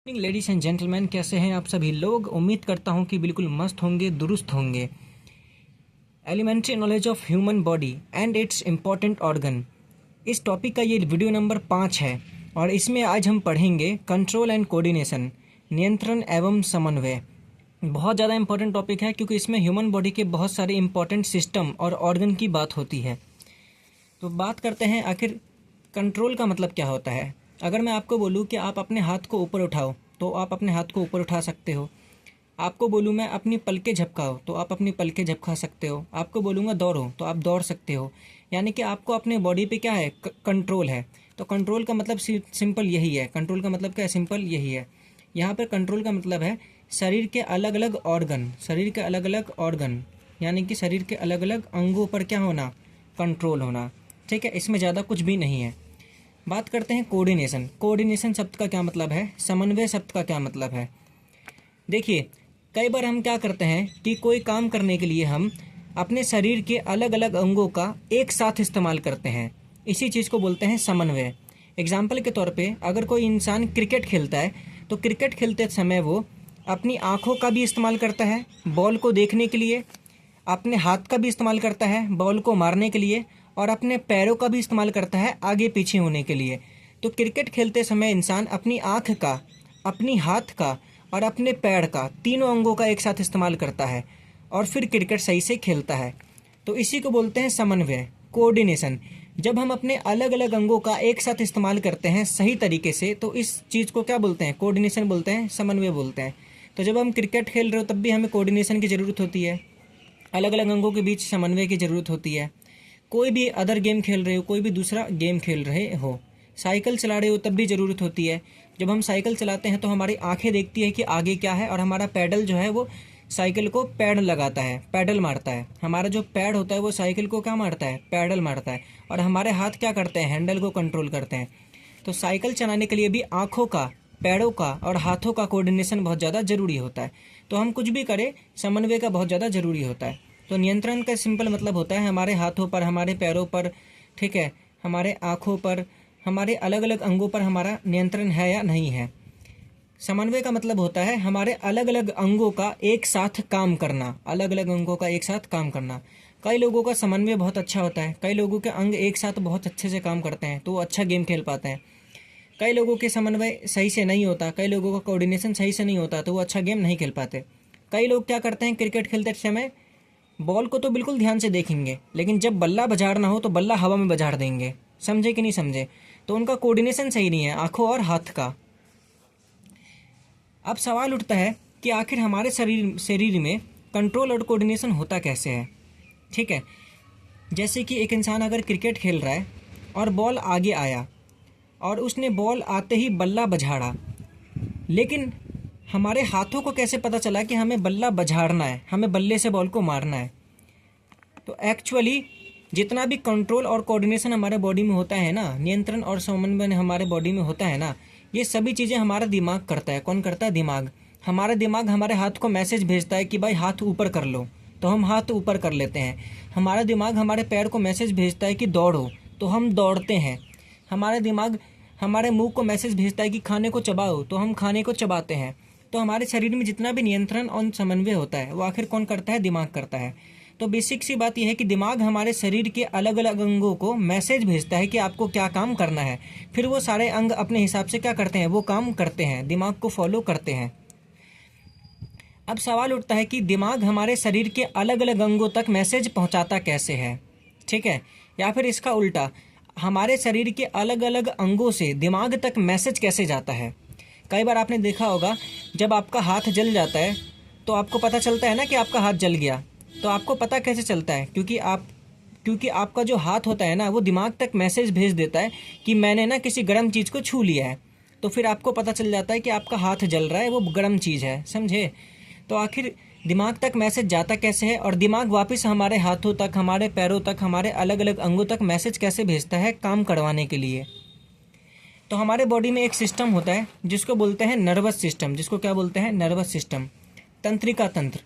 Ladies and gentleman, कैसे हैं आप सभी लोग। उम्मीद करता हूं कि बिल्कुल मस्त होंगे, दुरुस्त होंगे। Elementary knowledge of human body and its important organ, इस टॉपिक का ये वीडियो नंबर 5 है और इसमें आज हम पढ़ेंगे कंट्रोल एंड कोऑर्डिनेशन, नियंत्रण एवं समन्वय। बहुत ज़्यादा इंपॉर्टेंट टॉपिक है क्योंकि इसमें ह्यूमन बॉडी के बहुत सारे इंपॉर्टेंट सिस्टम और ऑर्गन की बात होती है। तो बात करते हैं आखिर कंट्रोल का मतलब क्या होता है। अगर मैं आपको बोलूँ कि आप अपने हाथ को ऊपर उठाओ तो आप अपने हाथ को ऊपर उठा सकते हो। आपको बोलूँ मैं अपनी पलकें झपकाओ तो आप अपनी पलकें झपका सकते हो। आपको बोलूँगा दौड़ो तो आप दौड़ सकते हो। यानी कि आपको अपने बॉडी पे क्या है, कंट्रोल है। तो कंट्रोल का मतलब सिंपल यही है। कंट्रोल का मतलब क्या है, सिंपल यही है। यहाँ पर कंट्रोल का मतलब है शरीर के अलग अलग ऑर्गन, शरीर के अलग अलग ऑर्गन यानी कि शरीर के अलग अलग अंगों पर क्या होना, कंट्रोल होना। ठीक है, इसमें ज़्यादा कुछ भी नहीं है। बात करते हैं कोऑर्डिनेशन। कोऑर्डिनेशन शब्द का क्या मतलब है, समन्वय शब्द का क्या मतलब है। देखिए, कई बार हम क्या करते हैं कि कोई काम करने के लिए हम अपने शरीर के अलग अलग अंगों का एक साथ इस्तेमाल करते हैं। इसी चीज़ को बोलते हैं समन्वय। एग्जाम्पल के तौर पे अगर कोई इंसान क्रिकेट खेलता है तो क्रिकेट खेलते समय वो अपनी आँखों का भी इस्तेमाल करता है बॉल को देखने के लिए, अपने हाथ का भी इस्तेमाल करता है बॉल को मारने के लिए, और अपने पैरों का भी इस्तेमाल करता है आगे पीछे होने के लिए। तो क्रिकेट खेलते समय इंसान अपनी आँख का, अपनी हाथ का और अपने पैर का, तीनों अंगों का एक साथ इस्तेमाल करता है और फिर क्रिकेट सही से खेलता है। तो इसी को बोलते हैं समन्वय, कोऑर्डिनेशन। जब हम अपने अलग अलग अंगों का एक साथ इस्तेमाल करते हैं सही तरीके से तो इस चीज़ को क्या बोलते हैं, कोऑर्डिनेशन बोलते हैं, समन्वय बोलते हैं। तो जब हम क्रिकेट खेल रहे हो तब भी हमें कोऑर्डिनेशन की ज़रूरत होती है, अलग अलग अंगों के बीच समन्वय की ज़रूरत होती है। कोई भी अदर गेम खेल रहे हो, कोई भी दूसरा गेम खेल रहे हो, साइकिल चला रहे हो तब भी ज़रूरत होती है। जब हम साइकिल चलाते हैं तो हमारी आंखें देखती है कि आगे क्या है और हमारा पैडल जो है वो साइकिल को पैड लगाता है, पैडल मारता है। हमारा जो पैड होता है वो साइकिल को क्या मारता है, पैडल मारता है। और हमारे हाथ क्या करते हैं, हैंडल को कंट्रोल करते हैं। तो साइकिल चलाने के लिए भी आँखों का, पैरों का और हाथों का कोऑर्डिनेशन बहुत ज़्यादा ज़रूरी होता है। तो हम कुछ भी करें, समन्वय का बहुत ज़्यादा ज़रूरी होता है। तो नियंत्रण का सिंपल मतलब होता है हमारे हाथों पर, हमारे पैरों पर, ठीक है, हमारे आँखों पर, हमारे अलग अलग अंगों पर हमारा नियंत्रण है या नहीं है। समन्वय का मतलब होता है हमारे अलग अलग अंगों का एक साथ काम करना, अलग अलग अंगों का एक साथ काम करना। कई लोगों का समन्वय बहुत अच्छा होता है, कई लोगों के अंग एक साथ बहुत अच्छे से काम करते हैं तो वो अच्छा गेम खेल पाते हैं। कई लोगों के समन्वय सही से नहीं होता, कई लोगों का कोऑर्डिनेशन सही से नहीं होता तो वो अच्छा गेम नहीं खेल पाते। कई लोग क्या करते हैं, क्रिकेट खेलते समय बॉल को तो बिल्कुल ध्यान से देखेंगे लेकिन जब बल्ला बजाड़ना हो तो बल्ला हवा में बजाड़ देंगे। समझे कि नहीं समझे। तो उनका कोऑर्डिनेशन सही नहीं है आंखों और हाथ का। अब सवाल उठता है कि आखिर हमारे शरीर में कंट्रोल और कोऑर्डिनेशन होता कैसे है। ठीक है, जैसे कि एक इंसान अगर क्रिकेट खेल रहा है और बॉल आगे आया और उसने बॉल आते ही बल्ला बजाड़ा, लेकिन हमारे हाथों को कैसे पता चला कि हमें बल्ला बजाड़ना है, हमें बल्ले से बॉल को मारना है। तो एक्चुअली जितना भी कंट्रोल और कोऑर्डिनेशन हमारे बॉडी में होता है ना, नियंत्रण और समन्वय हमारे बॉडी में होता है ना, ये सभी चीज़ें हमारा दिमाग करता है। कौन करता है, दिमाग। हमारा दिमाग हमारे हाथ को मैसेज भेजता है कि भाई हाथ ऊपर कर लो, तो हम हाथ ऊपर कर लेते हैं। हमारा दिमाग हमारे पैर को मैसेज भेजता है कि दौड़ो, तो हम दौड़ते हैं। हमारा दिमाग हमारे मुंह को मैसेज भेजता है कि खाने को चबाओ, तो हम खाने को चबाते हैं। तो हमारे शरीर में जितना भी नियंत्रण और समन्वय होता है वो आखिर कौन करता है, दिमाग करता है। तो बेसिक सी बात यह है कि दिमाग हमारे शरीर के अलग अलग अंगों को मैसेज भेजता है कि आपको क्या काम करना है। फिर वो सारे अंग अपने हिसाब से क्या करते हैं, वो काम करते हैं, दिमाग को फॉलो करते हैं। अब सवाल उठता है कि दिमाग हमारे शरीर के अलग अलग अंगों तक मैसेज पहुंचाता कैसे है। ठीक है, या फिर इसका उल्टा, हमारे शरीर के अलग अलग अंगों से दिमाग तक मैसेज कैसे जाता है। कई बार आपने देखा होगा जब आपका हाथ जल जाता है तो आपको पता चलता है ना कि आपका हाथ जल गया। तो आपको पता कैसे चलता है, क्योंकि आपका जो हाथ होता है ना वो दिमाग तक मैसेज भेज देता है कि मैंने ना किसी गर्म चीज़ को छू लिया है। तो फिर आपको पता चल जाता है कि आपका हाथ जल रहा है, वो गर्म चीज़ है। समझे। तो आखिर दिमाग तक मैसेज जाता कैसे है और दिमाग वापस हमारे हाथों तक, हमारे पैरों तक, हमारे अलग अलग अंगों तक मैसेज कैसे भेजता है काम करवाने के लिए। तो हमारे बॉडी में एक सिस्टम होता है जिसको बोलते हैं नर्वस सिस्टम। जिसको क्या बोलते हैं, नर्वस सिस्टम, तंत्रिका तंत्र।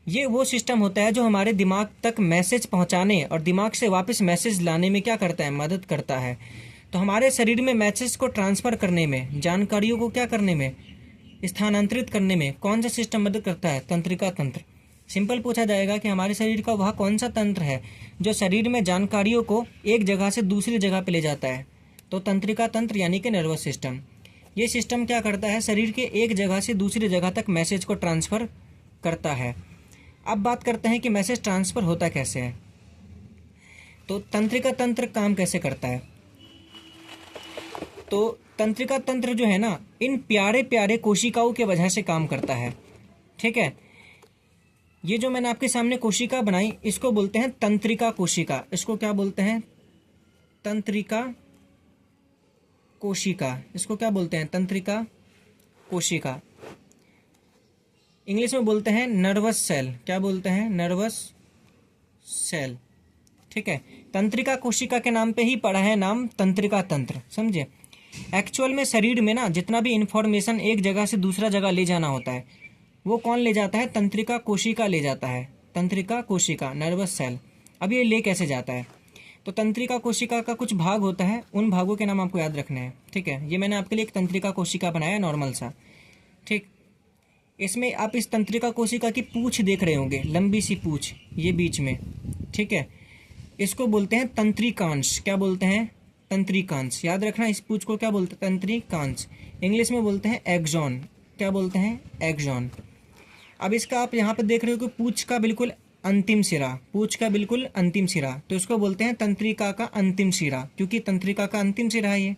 ये वो सिस्टम होता है जो हमारे दिमाग तक मैसेज पहुंचाने और दिमाग से वापस मैसेज लाने में क्या करता है, मदद करता है। तो हमारे शरीर में मैसेज को ट्रांसफ़र करने में, जानकारियों को क्या करने में, स्थानांतरित करने में कौन सा सिस्टम मदद करता है? तंत्रिका तंत्र। सिंपल पूछा जाएगा कि हमारे शरीर का वह कौन सा तंत्र है जो शरीर में जानकारियों को एक जगह से दूसरी जगह पे ले जाता है? तो तंत्रिका तंत्र यानी कि नर्वस सिस्टम। ये सिस्टम क्या करता है? शरीर के एक जगह से दूसरी जगह तक मैसेज को ट्रांसफ़र करता है। अब बात करते हैं कि मैसेज ट्रांसफ़र होता कैसे है। तो तंत्रिका तंत्र काम कैसे करता है? तो तंत्रिका तंत्र जो है ना, इन प्यारे प्यारे कोशिकाओं के वजह से काम करता है। ठीक है, ये जो मैंने आपके सामने कोशिका बनाई, इसको बोलते हैं तंत्रिका कोशिका। इसको क्या बोलते हैं? तंत्रिका कोशिका। इसको क्या बोलते हैं? तंत्रिका कोशिका। इंग्लिश में बोलते हैं नर्वस सेल। क्या बोलते हैं? Nervous cell. ठीक है, तंत्रिका कोशिका के नाम पे ही पड़ा है नाम तंत्रिका तंत्र, समझे। एक्चुअल में शरीर में ना जितना भी इंफॉर्मेशन एक जगह से दूसरा जगह ले जाना होता है, वो कौन ले जाता है? तंत्रिका कोशिका ले जाता है। तंत्रिका कोशिका, नर्वस सेल। अब ये ले कैसे जाता है? तो तंत्रिका कोशिका का कुछ भाग होता है, उन भागों के नाम आपको याद रखने हैं। ठीक है, ये मैंने आपके लिए एक तंत्रिका कोशिका बनाया नॉर्मल सा। ठीक, इसमें आप इस तंत्रिका कोशिका की पूंछ देख रहे होंगे, लंबी सी पूंछ ये बीच में। ठीक है, इसको बोलते हैं तंत्रिकांश। क्या बोलते हैं? तंत्रिकांश। याद रखना, इस पूंछ को क्या बोलते हैं? तंत्रिकांश। इंग्लिश में बोलते हैं एक्सॉन। क्या बोलते हैं? एक्सॉन। अब इसका आप यहाँ पर देख रहे हो कि पूंछ का बिल्कुल अंतिम सिरा, पूंछ का बिल्कुल अंतिम सिरा, तो इसको बोलते हैं तंत्रिका का अंतिम सिरा, क्योंकि तंत्रिका का अंतिम सिरा है ये।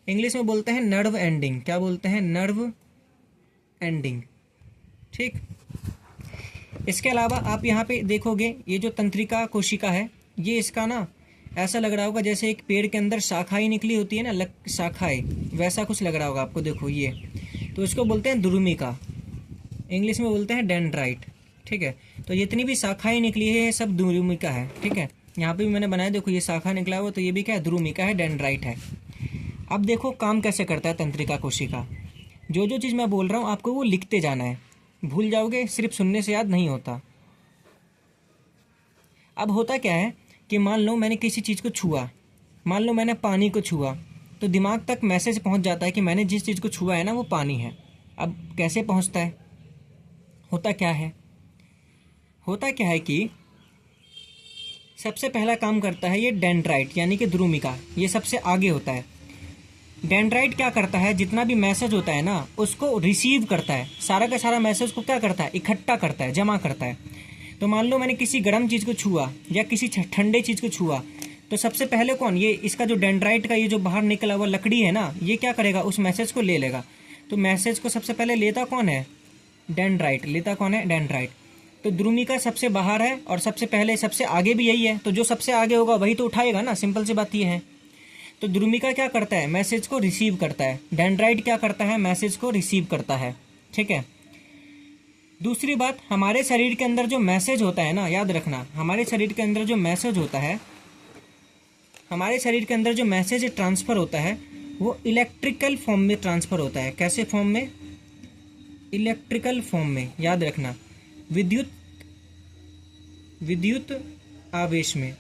इंग्लिश में बोलते हैं नर्व एंडिंग। क्या बोलते हैं? Nerve ending. ठीक, इसके अलावा आप यहाँ पे देखोगे, ये जो तंत्रिका कोशिका है, ये इसका ना ऐसा लग रहा होगा जैसे एक पेड़ के अंदर शाखाएं निकली होती है ना, शाखाएं, वैसा कुछ लग रहा होगा आपको। देखो ये, तो इसको बोलते हैं द्रुमिका। इंग्लिश में बोलते हैं डेंड्राइट। ठीक है, तो जितनी भी शाखाएं निकली है ये सब द्रुमिका है। ठीक है, यहाँ पे भी मैंने बनाया, देखो ये शाखा निकला हुआ, तो ये भी क्या है? द्रुमिका है, डेंड्राइट है। अब देखो काम कैसे करता है तंत्रिका कोशिका। जो जो चीज़ मैं बोल रहा हूँ आपको वो लिखते जाना है, भूल जाओगे, सिर्फ सुनने से याद नहीं होता। अब होता क्या है कि मान लो मैंने किसी चीज़ को छुआ, मान लो मैंने पानी को छुआ, तो दिमाग तक मैसेज पहुँच जाता है कि मैंने जिस चीज़ को छुआ है ना वो पानी है। अब कैसे पहुँचता है? होता क्या है? होता क्या है कि सबसे पहला काम करता है ये डेंड्राइट यानी कि द्रुमिका, ये सबसे आगे होता है। डेंड्राइट क्या करता है? जितना भी मैसेज होता है ना उसको रिसीव करता है, सारा का सारा मैसेज को क्या करता है? इकट्ठा करता है, जमा करता है। तो मान लो मैंने किसी गर्म चीज़ को छुआ या किसी ठंडे चीज़ को छुआ, तो सबसे पहले कौन? ये इसका जो डेंड्राइट का ये जो बाहर निकला हुआ लकड़ी है ना, ये क्या करेगा? उस मैसेज को ले लेगा। तो मैसेज को सबसे पहले लेता कौन है? डेंड्राइट। लेता कौन है? डेंड्राइट। तो द्रुमिका सबसे बाहर है और सबसे पहले सबसे आगे भी यही है, तो जो सबसे आगे होगा वही तो उठाएगा ना, सिंपल सी बात ये है। तो द्रुमिका क्या करता है? मैसेज को रिसीव करता है। डेंड्राइट क्या करता है? मैसेज को रिसीव करता है। ठीक है, दूसरी बात, हमारे शरीर के अंदर जो मैसेज होता है ना, याद रखना, हमारे शरीर के अंदर जो मैसेज होता है, हमारे शरीर के अंदर जो मैसेज ट्रांसफ़र होता है वो इलेक्ट्रिकल फॉर्म में ट्रांसफ़र होता है। कैसे फॉर्म में? इलेक्ट्रिकल फॉर्म में। याद रखना, विद्युत आवेश में।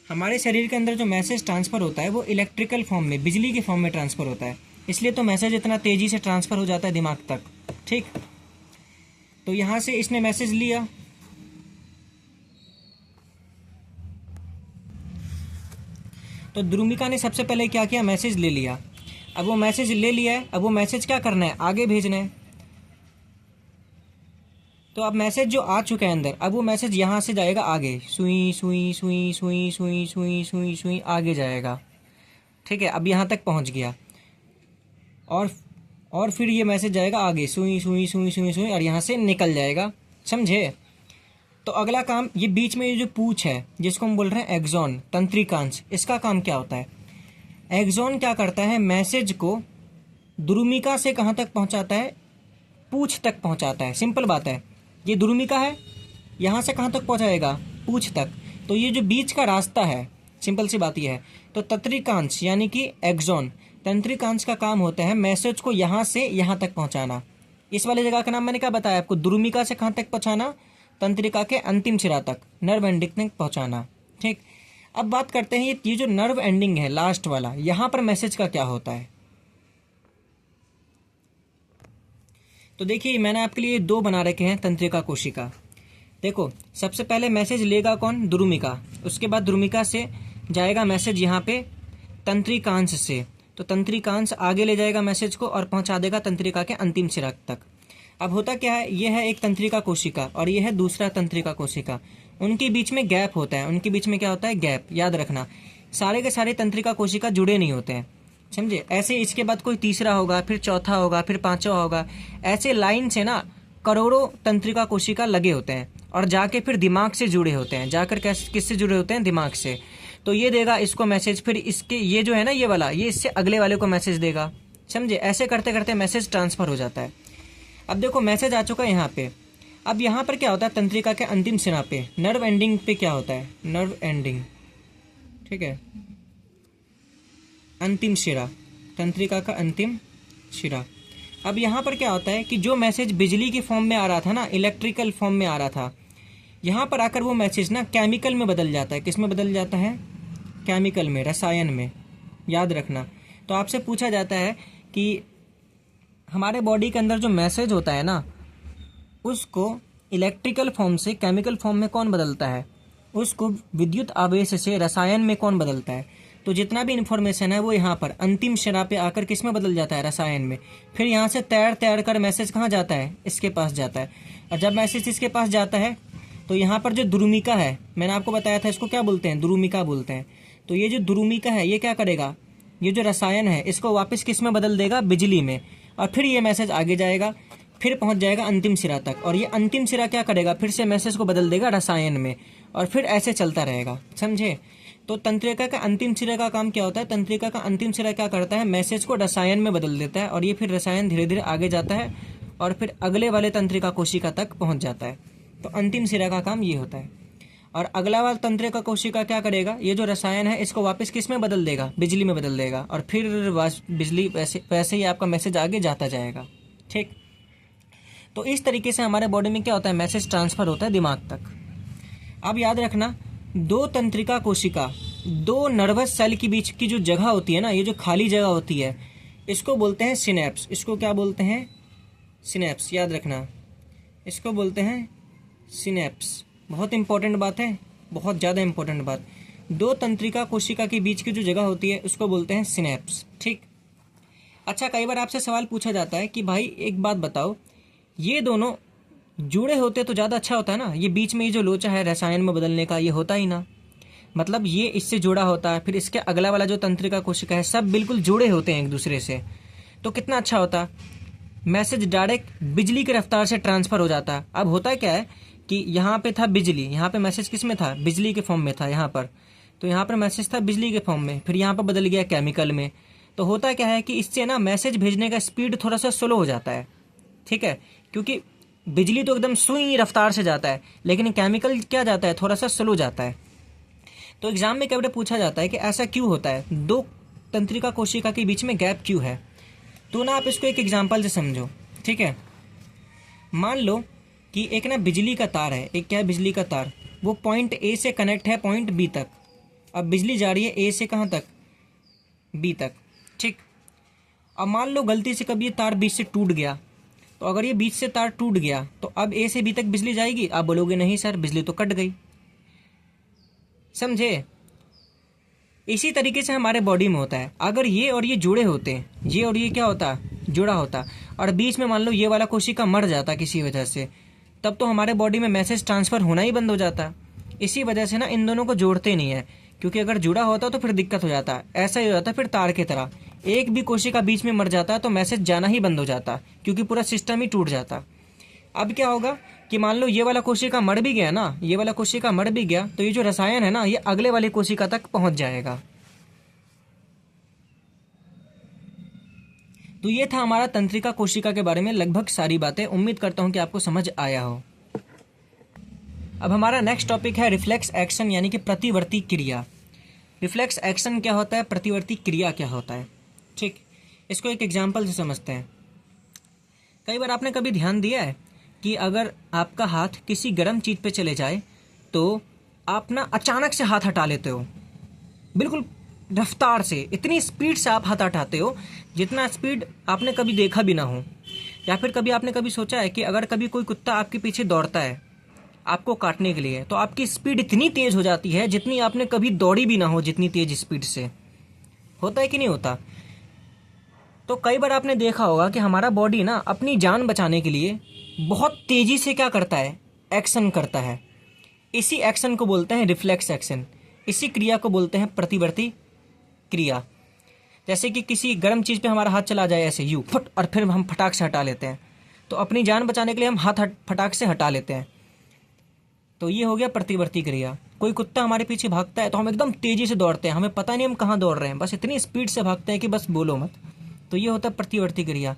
हमारे शरीर के अंदर जो मैसेज ट्रांसफ़र होता है वो इलेक्ट्रिकल फॉर्म में, बिजली के फॉर्म में ट्रांसफ़र होता है, इसलिए तो मैसेज इतना तेज़ी से ट्रांसफ़र हो जाता है दिमाग तक। ठीक, तो यहाँ से इसने मैसेज लिया, तो द्रुमिका ने सबसे पहले क्या किया? मैसेज ले लिया। अब वो मैसेज ले लिया है, अब वो मैसेज क्या करना है? आगे भेजना है। तो अब मैसेज जो आ चुका है अंदर, अब वो मैसेज यहाँ से जाएगा आगे, सुई सुई सुई सुई सुई सुई सुई सुई आगे जाएगा। ठीक है, अब यहाँ तक पहुँच गया और फिर ये मैसेज जाएगा आगे, सुई सुई सुई सुई सुई, और यहाँ से निकल जाएगा। समझे? तो अगला काम, ये बीच में ये जो पूंछ है जिसको हम बोल रहे हैं एक्सॉन, तंत्रिकांश, इसका काम क्या होता है? एक्सॉन क्या करता है? मैसेज को द्रुमिका से कहाँ तक पहुँचाता है? पूंछ तक पहुँचाता है। सिंपल बात है, ये द्रुमिका है, यहाँ से कहाँ तक पहुँचाएगा? पूंछ तक। तो ये जो बीच का रास्ता है, सिंपल सी बात ये है। तो तंत्रिकांश यानी कि एक्सॉन, तंत्रिकांश का काम होता है मैसेज को यहाँ से यहाँ तक पहुँचाना। इस वाले जगह का नाम मैंने क्या बताया आपको? द्रुमिका से कहाँ तक पहुँचाना? तंत्रिका के अंतिम सिरा तक, नर्व एंडिंग तक पहुँचाना। ठीक, अब बात करते हैं ये जो नर्व एंडिंग है लास्ट वाला, यहाँ पर मैसेज का क्या होता है? तो देखिए मैंने आपके लिए दो बना रखे हैं तंत्रिका कोशिका। देखो सबसे पहले मैसेज लेगा कौन, द्रुमिका, उसके बाद द्रुमिका से जाएगा मैसेज यहाँ पे तंत्रिकांश से, तो तंत्रिकांश आगे ले जाएगा मैसेज को और पहुँचा देगा तंत्रिका के अंतिम सिरा तक। अब होता क्या है, ये है एक तंत्रिका कोशिका और ये है दूसरा तंत्रिका कोशिका, उनके बीच में गैप होता है, उनके बीच में क्या होता है, गैप। याद रखना सारे के सारे तंत्रिका कोशिका जुड़े नहीं होते हैं, समझे। ऐसे इसके बाद कोई तीसरा होगा, फिर चौथा होगा, फिर पांचवा होगा, ऐसे लाइन से ना करोड़ों तंत्रिका कोशिका लगे होते हैं और जाके फिर दिमाग से जुड़े होते हैं। जाकर किससे जुड़े होते हैं, दिमाग से। तो ये देगा इसको मैसेज, फिर इसके ये जो है ना ये वाला, ये इससे अगले वाले को मैसेज देगा, समझे। ऐसे करते करते मैसेज ट्रांसफर हो जाता है। अब देखो मैसेज आ चुका है यहाँ पे। अब यहाँ पर क्या होता है, तंत्रिका के अंतिम सिरा पे नर्व एंडिंग पे क्या होता है, नर्व एंडिंग, ठीक है, अंतिम शिरा, तंत्रिका का अंतिम शिरा। अब यहाँ पर क्या होता है कि जो मैसेज बिजली के फॉर्म में आ रहा था ना, इलेक्ट्रिकल फॉर्म में आ रहा था, यहाँ पर आकर वो मैसेज ना केमिकल में बदल जाता है। किस में बदल जाता है, केमिकल में, रसायन में। याद रखना। तो आपसे पूछा जाता है कि हमारे बॉडी के अंदर जो मैसेज होता है ना, उसको इलेक्ट्रिकल फॉर्म से केमिकल फॉर्म में कौन बदलता है, उसको विद्युत आवेश से रसायन में कौन बदलता है। तो जितना भी इन्फॉर्मेशन है वो यहाँ पर अंतिम शिरा पे आकर किस में बदल जाता है, रसायन में। फिर यहाँ से तैर कर मैसेज कहाँ जाता है, इसके पास जाता है। और जब मैसेज इसके पास जाता है तो यहाँ पर जो द्रुमिका है, मैंने आपको बताया था इसको क्या बोलते हैं, द्रुमिका बोलते हैं। तो ये जो द्रुमिका है ये क्या करेगा, ये जो रसायन है इसको वापस किस में बदल देगा, बिजली में। और फिर ये मैसेज आगे जाएगा, फिर पहुंच जाएगा अंतिम सिरा तक, और ये अंतिम सिरा क्या करेगा, फिर से मैसेज को बदल देगा रसायन में, और फिर ऐसे चलता रहेगा, समझे। तो तंत्रिका का अंतिम सिरा का काम क्या होता है, तंत्रिका का अंतिम सिरा क्या करता है, मैसेज को रसायन में बदल देता है, और ये फिर रसायन धीरे धीरे आगे जाता है और फिर अगले वाले तंत्रिका कोशिका तक पहुंच जाता है। तो अंतिम सिरा का काम ये होता है। और अगला वाला तंत्रिका कोशिका क्या करेगा, ये जो रसायन है इसको वापस किस में बदल देगा, बिजली में बदल देगा, और फिर बिजली वैसे ही आपका मैसेज आगे जाता जाएगा, ठीक। तो इस तरीके से हमारे बॉडी में क्या होता है, मैसेज ट्रांसफर होता है दिमाग तक। अब याद रखना, दो तंत्रिका कोशिका, दो नर्वस सेल के बीच की जो जगह होती है ना, ये जो खाली जगह होती है, इसको बोलते हैं सिनेप्स। इसको क्या बोलते हैं, सिनेप्स। याद रखना, इसको बोलते हैं सिनेप्स। बहुत इंपॉर्टेंट बात है, बहुत ज़्यादा इंपॉर्टेंट बात। दो तंत्रिका कोशिका के बीच की जो जगह होती है उसको बोलते हैं सिनेप्स, ठीक। अच्छा, कई बार आपसे सवाल पूछा जाता है कि भाई एक बात बताओ, ये दोनों जुड़े होते तो ज़्यादा अच्छा होता है ना, ये बीच में ये जो लोचा है रसायन में बदलने का, ये होता ही ना। मतलब ये इससे जुड़ा होता है, फिर इसके अगला वाला जो तंत्रिका कोशिका है, सब बिल्कुल जुड़े होते हैं एक दूसरे से, तो कितना अच्छा होता। मैसेज डायरेक्ट बिजली की रफ्तार से ट्रांसफ़र हो जाता। अब होता क्या है कि यहाँ पे था बिजली, यहाँ पे मैसेज किस में था, बिजली के फॉर्म में था यहाँ पर, तो यहाँ पर मैसेज था बिजली के फॉर्म में, फिर यहाँ पर बदल गया केमिकल में। तो होता क्या है कि इससे ना मैसेज भेजने का स्पीड थोड़ा सा स्लो हो जाता है, ठीक है, क्योंकि बिजली तो एकदम सुई रफ्तार से जाता है, लेकिन केमिकल क्या जाता है, थोड़ा सा स्लो जाता है। तो एग्जाम में कई बार पूछा जाता है कि ऐसा क्यों होता है, दो तंत्रिका कोशिका के बीच में गैप क्यों है। तो ना आप इसको एक एग्जाम्पल से समझो, ठीक है। मान लो कि एक ना बिजली का तार है, एक क्या है, बिजली का तार, वो पॉइंट ए से कनेक्ट है पॉइंट बी तक। अब बिजली जा रही है ए से कहाँ तक, बी तक, ठीक। अब मान लो गलती से कभी ये तार बीच से टूट गया, तो अगर ये बीच से तार टूट गया तो अब ए से बी तक बिजली जाएगी। आप बोलोगे नहीं सर, बिजली तो कट गई, समझे। इसी तरीके से हमारे बॉडी में होता है, अगर ये और ये जुड़े होते, ये और ये क्या होता, जुड़ा होता, और बीच में मान लो ये वाला कोशिका मर जाता किसी वजह से, तब तो हमारे बॉडी में मैसेज ट्रांसफ़र होना ही बंद हो जाता। इसी वजह से ना इन दोनों को जोड़ते नहीं है, क्योंकि अगर जुड़ा होता तो फिर दिक्कत हो जाता। ऐसा ही हो जाता फिर तार की तरह, एक भी कोशिका बीच में मर जाता तो मैसेज जाना ही बंद हो जाता, क्योंकि पूरा सिस्टम ही टूट जाता। अब क्या होगा कि मान लो ये वाला कोशिका मर भी गया ना, ये वाला कोशिका मर भी गया, तो ये जो रसायन है ना, ये अगले वाली कोशिका तक पहुंच जाएगा। तो ये था हमारा तंत्रिका कोशिका के बारे में लगभग सारी बातें। उम्मीद करता हूं कि आपको समझ आया हो। अब हमारा नेक्स्ट टॉपिक है रिफ्लेक्स एक्शन, यानी कि प्रतिवर्ती क्रिया। रिफ्लेक्स एक्शन क्या होता है, प्रतिवर्ती क्रिया क्या होता है, ठीक। इसको एक एग्जाम्पल से समझते हैं। कई बार आपने कभी ध्यान दिया है कि अगर आपका हाथ किसी गर्म चीज़ पे चले जाए तो आप ना अचानक से हाथ हटा लेते हो, बिल्कुल रफ्तार से, इतनी स्पीड से आप हाथ हटाते हो जितना स्पीड आपने कभी देखा भी ना हो। या फिर कभी आपने कभी सोचा है कि अगर कभी कोई कुत्ता आपके पीछे दौड़ता है आपको काटने के लिए, तो आपकी स्पीड इतनी तेज़ हो जाती है जितनी आपने कभी दौड़ी भी ना हो, जितनी तेज़ स्पीड से। होता है कि नहीं होता? तो कई बार आपने देखा होगा कि हमारा बॉडी ना अपनी जान बचाने के लिए बहुत तेज़ी से क्या करता है, एक्शन करता है। इसी एक्शन को बोलते हैं रिफ्लेक्स एक्शन। इसी क्रिया को बोलते हैं प्रतिवर्ती क्रिया। जैसे कि किसी गर्म चीज़ पे हमारा हाथ चला जाए ऐसे यूँ फट, और फिर हम फटाक से हटा लेते हैं। तो अपनी जान बचाने के लिए हम हाथ फटाक से हटा लेते हैं। तो ये हो गया प्रतिवर्ती क्रिया। कोई कुत्ता हमारे पीछे भागता है तो हम एकदम तेज़ी से दौड़ते हैं, हमें पता नहीं हम कहाँ दौड़ रहे हैं, बस इतनी स्पीड से भागते हैं कि बस बोलो मत। तो ये होता है प्रतिवर्ती क्रिया।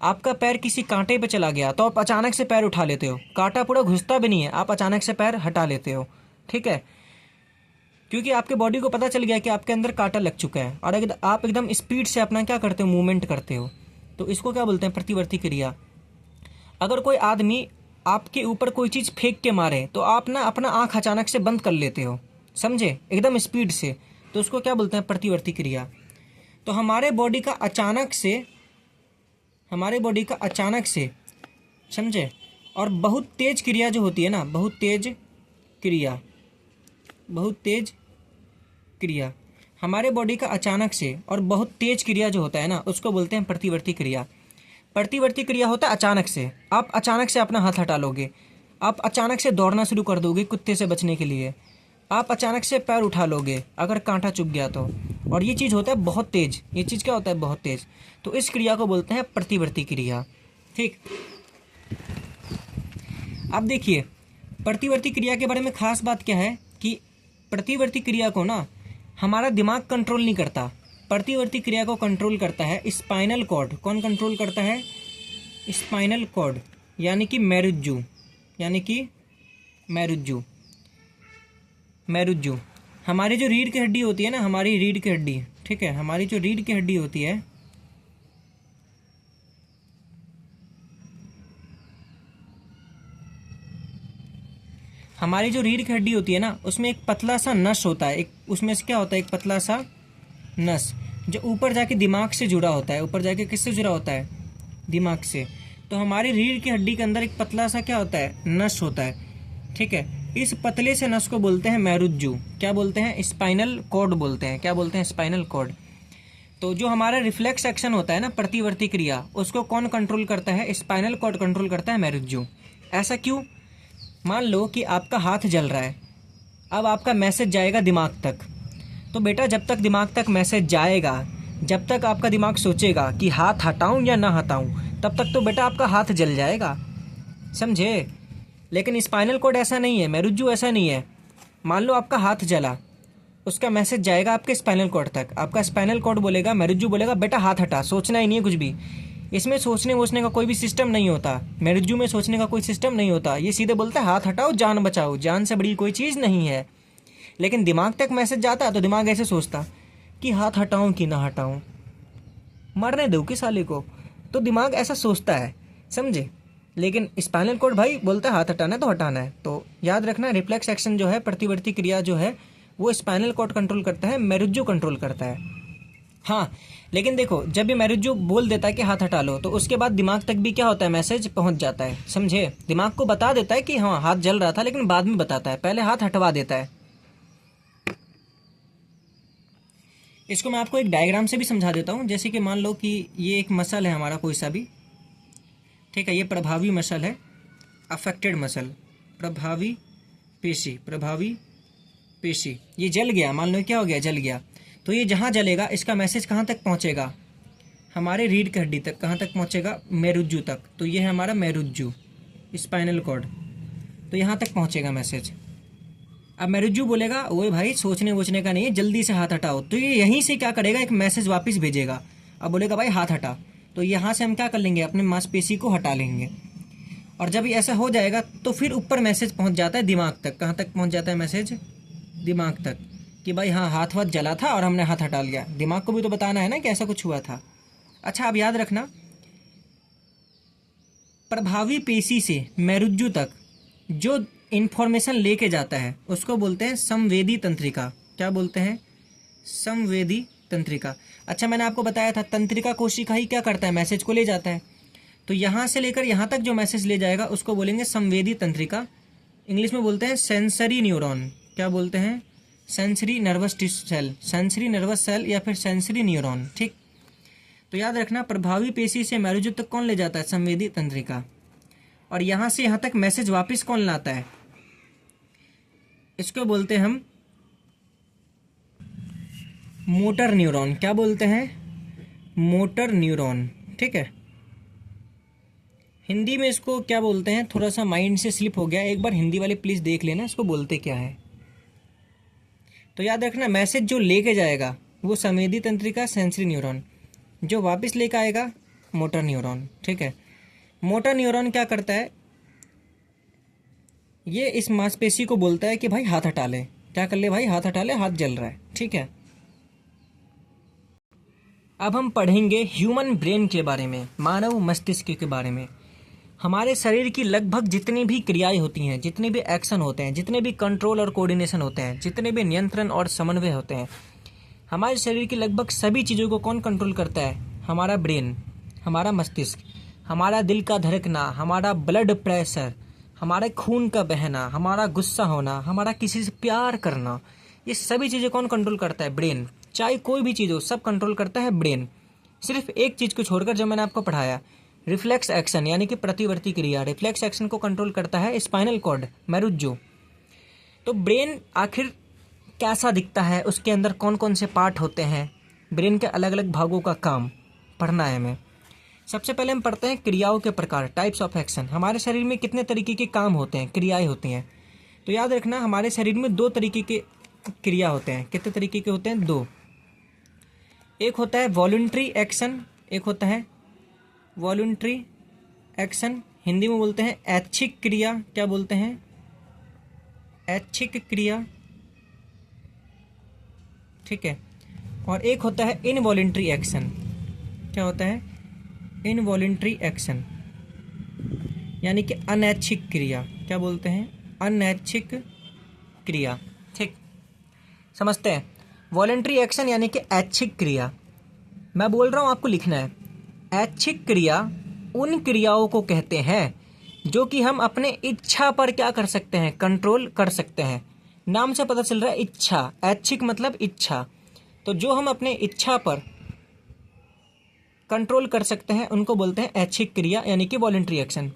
आपका पैर किसी कांटे पे चला गया तो आप अचानक से पैर उठा लेते हो, कांटा पूरा घुसता भी नहीं है, आप अचानक से पैर हटा लेते हो, ठीक है, क्योंकि आपके बॉडी को पता चल गया कि आपके अंदर कांटा लग चुका है, और अगर आप एकदम स्पीड से अपना क्या करते हो, मूवमेंट करते हो। तो इसको क्या बोलते हैं, प्रतिवर्ती क्रिया। अगर कोई आदमी आपके ऊपर कोई चीज़ फेंक के मारे तो आप ना अपना आँख अचानक से बंद कर लेते हो, समझे, एकदम स्पीड से, तो उसको क्या बोलते हैं, प्रतिवर्ती क्रिया। तो हमारे बॉडी का अचानक से समझे, और बहुत तेज क्रिया जो होती है ना, बहुत तेज क्रिया, हमारे बॉडी का अचानक से और बहुत तेज क्रिया जो होता है ना, उसको बोलते हैं प्रतिवर्ती क्रिया। प्रतिवर्ती क्रिया होता है अचानक से, आप अचानक से अपना हाथ हटा लोगे, आप अचानक से दौड़ना शुरू कर दोगे कुत्ते से बचने के लिए, आप अचानक से पैर उठा लोगे अगर कांटा चुभ गया तो, और ये चीज़ होता है बहुत तेज। ये चीज़ क्या होता है, बहुत तेज। तो इस क्रिया को बोलते हैं प्रतिवर्ती क्रिया, ठीक। अब देखिए प्रतिवर्ती क्रिया के बारे में खास बात क्या है कि प्रतिवर्ती क्रिया को ना हमारा दिमाग कंट्रोल नहीं करता। प्रतिवर्ती क्रिया को कंट्रोल करता है स्पाइनल कॉर्ड। कौन कंट्रोल करता है, स्पाइनल कॉर्ड, यानी कि मेरुज्जू। हमारी जो रीढ़ की हड्डी होती है ना, हमारी रीढ़ की हड्डी, ठीक है, हमारी जो रीढ़ की हड्डी होती है, हमारी जो रीढ़ की हड्डी होती है ना, उसमें एक पतला सा नस होता है, एक उसमें से क्या होता है, एक पतला सा नस जो ऊपर जाके दिमाग से जुड़ा होता है। ऊपर जाके किससे जुड़ा होता है, दिमाग से। तो हमारी रीढ़ की हड्डी के अंदर एक पतला सा क्या होता है, नस होता है, ठीक है। इस पतले से नस को बोलते हैं मेरुज्जू। क्या बोलते हैं, स्पाइनल कॉर्ड बोलते हैं। क्या बोलते हैं, स्पाइनल कॉर्ड। तो जो हमारा रिफ्लेक्स एक्शन होता है ना, प्रतिवर्ती क्रिया, उसको कौन कंट्रोल करता है, स्पाइनल कॉर्ड कंट्रोल करता है, मेरुज्जू। ऐसा क्यों, मान लो कि आपका हाथ जल रहा है, अब आपका मैसेज जाएगा दिमाग तक। तो बेटा जब तक दिमाग तक मैसेज जाएगा, जब तक आपका दिमाग सोचेगा कि हाथ हटाऊं या ना हटाऊं, तब तक तो बेटा आपका हाथ जल जाएगा, समझे। लेकिन स्पाइनल कॉर्ड ऐसा नहीं है, मेरुज्जू ऐसा नहीं है। मान लो आपका हाथ जला, उसका मैसेज जाएगा आपके स्पाइनल कॉर्ड तक, आपका स्पाइनल कॉर्ड बोलेगा, मेरुज्जू बोलेगा बेटा हाथ हटा, सोचना ही नहीं है कुछ भी। इसमें सोचने वोचने का कोई भी सिस्टम नहीं होता, मेरुज्जू में सोचने का कोई सिस्टम नहीं होता। ये सीधे बोलता है हाथ हटाओ, जान बचाओ, जान से बड़ी कोई चीज़ नहीं है। लेकिन दिमाग तक मैसेज जाता है तो दिमाग ऐसे सोचता कि हाथ हटाऊं कि ना हटाऊं, मरने दो कि साले को। तो दिमाग ऐसा सोचता है, समझे। लेकिन स्पाइनल कॉर्ड भाई बोलता है हाथ हटाना है तो हटाना है। तो याद रखना, रिफ्लेक्स एक्शन जो है, प्रतिवर्ती क्रिया जो है, वो स्पाइनल कॉर्ड कंट्रोल करता है, मेरुज्जू कंट्रोल करता है। हाँ, लेकिन देखो जब भी मेरुज्जू बोल देता है कि हाथ हटा लो, तो उसके बाद दिमाग तक भी क्या होता है, मैसेज पहुंच जाता है, समझे। दिमाग को बता देता है कि हाँ हाथ जल रहा था, लेकिन बाद में बताता है, पहले हाथ हटवा देता है। इसको मैं आपको एक डायग्राम से भी समझा देता हूँ। जैसे कि मान लो कि ये एक मसल है हमारा कोई सा भी, ठीक है, ये प्रभावी मसल है, अफेक्टेड मसल, प्रभावी पेशी। ये जल गया, मान लो क्या हो गया, जल गया। तो ये जहाँ जलेगा इसका मैसेज कहाँ तक पहुँचेगा, हमारे रीढ़ की हड्डी तक। कहाँ तक पहुँचेगा, मेरुज्जू तक। तो ये है हमारा मेरुज्जू, स्पाइनल कॉर्ड। तो यहाँ तक पहुँचेगा मैसेज। अब मेरुज्जू बोलेगा ओए भाई सोचने वोचने का नहीं है, जल्दी से हाथ हटाओ। तो ये यहीं से क्या करेगा, एक मैसेज वापस भेजेगा। अब बोलेगा भाई हाथ हटा, तो यहाँ से हम क्या कर लेंगे, अपने मांसपेशी को हटा लेंगे। और जब ये ऐसा हो जाएगा तो फिर ऊपर मैसेज पहुँच जाता है दिमाग तक। कहाँ तक पहुँच जाता है मैसेज, दिमाग तक, कि भाई हाँ हाथ वाथ जला था और हमने हाथ हटा लिया। दिमाग को भी तो बताना है ना कि ऐसा कुछ हुआ था। अच्छा, अब याद रखना, प्रभावी पेशी से मेरुज्जू तक जो इन्फॉर्मेशन लेके जाता है उसको बोलते हैं संवेदी तंत्रिका। क्या बोलते हैं, संवेदी तंत्रिका। अच्छा, मैंने आपको बताया था तंत्रिका कोशिका ही क्या करता है, मैसेज को ले जाता है। तो यहाँ से लेकर यहाँ तक जो मैसेज ले जाएगा उसको बोलेंगे संवेदी तंत्रिका। इंग्लिश में बोलते हैं सेंसरी न्यूरॉन। क्या बोलते हैं? Sensory nervous cell, sensory nervous cell या फिर सेंसरी न्यूरॉन। ठीक, तो याद रखना प्रभावी पेशी से मृदु तक कौन ले जाता है? संवेदी तंत्रिका। और यहाँ से यहाँ तक मैसेज वापस कौन लाता है? इसको बोलते हैं हम मोटर न्यूरॉन। क्या बोलते हैं? Motor neuron. ठीक है, हिंदी में इसको क्या बोलते हैं? थोड़ा सा माइंड से स्लिप हो गया, एक बार हिंदी वाले प्लीज़ देख लेना इसको बोलते क्या है। तो याद रखना मैसेज जो लेके जाएगा वो संवेदी तंत्रिका, सेंसरी न्यूरॉन, जो वापस लेकर आएगा मोटर न्यूरॉन। ठीक है, मोटर न्यूरॉन क्या करता है? ये इस मांसपेशी को बोलता है कि भाई हाथ हटा ले। क्या कर ले भाई? हाथ हटा ले, हाथ जल रहा है। ठीक है, अब हम पढ़ेंगे ह्यूमन ब्रेन के बारे में, मानव मस्तिष्क के बारे में। हमारे शरीर की लगभग जितनी भी क्रियाएं होती हैं, जितने भी एक्शन होते हैं, जितने भी कंट्रोल और कोऑर्डिनेशन होते हैं, जितने भी नियंत्रण और समन्वय होते हैं, हमारे शरीर की लगभग सभी चीज़ों को कौन कंट्रोल करता है? हमारा ब्रेन, हमारा मस्तिष्क, हमारा दिल का धड़कना, हमारा ब्लड प्रेशर, हमारे खून का बहना, हमारा गुस्सा होना, हमारा किसी से प्यार करना, ये सभी चीज़ें कौन कंट्रोल करता है? ब्रेन। चाहे कोई भी चीज़ हो, सब कंट्रोल करता है ब्रेन। सिर्फ एक चीज़ को छोड़कर जो मैंने आपको पढ़ाया, रिफ्लेक्स एक्शन यानी कि प्रतिवर्ती क्रिया, रिफ्लेक्स एक्शन को कंट्रोल करता है स्पाइनल कॉर्ड, मेरुज्जो। तो ब्रेन आखिर कैसा दिखता है, उसके अंदर कौन कौन से पार्ट होते हैं, ब्रेन के अलग अलग भागों का काम पढ़ना है हमें। सबसे पहले हम पढ़ते हैं क्रियाओं के प्रकार, टाइप्स ऑफ एक्शन। हमारे शरीर में कितने तरीके के काम होते हैं, क्रियाएं होती हैं? तो याद रखना हमारे शरीर में 2 तरीके के क्रिया होते हैं। कितने तरीके के होते हैं? 2। एक होता है वॉलंटरी एक्शन, एक होता है वॉलंटरी एक्शन, हिंदी में बोलते हैं ऐच्छिक क्रिया। क्या बोलते हैं? ऐच्छिक क्रिया। ठीक है, और एक होता है इनवॉलंटरी एक्शन। क्या होता है? इनवॉलंटरी एक्शन यानी कि अनैच्छिक क्रिया। क्या बोलते हैं? अनैच्छिक क्रिया। ठीक, समझते हैं। वॉलंटरी एक्शन यानी कि ऐच्छिक क्रिया। मैं बोल रहा हूँ, आपको लिखना है। ऐच्छिक क्रिया उन क्रियाओं को कहते हैं जो कि हम अपने इच्छा पर क्या कर सकते हैं? कंट्रोल कर सकते हैं। नाम से पता चल रहा है इच्छा, ऐच्छिक मतलब इच्छा। तो जो हम अपने इच्छा पर कंट्रोल कर सकते हैं उनको बोलते हैं ऐच्छिक क्रिया यानी कि वॉलंटरी एक्शन।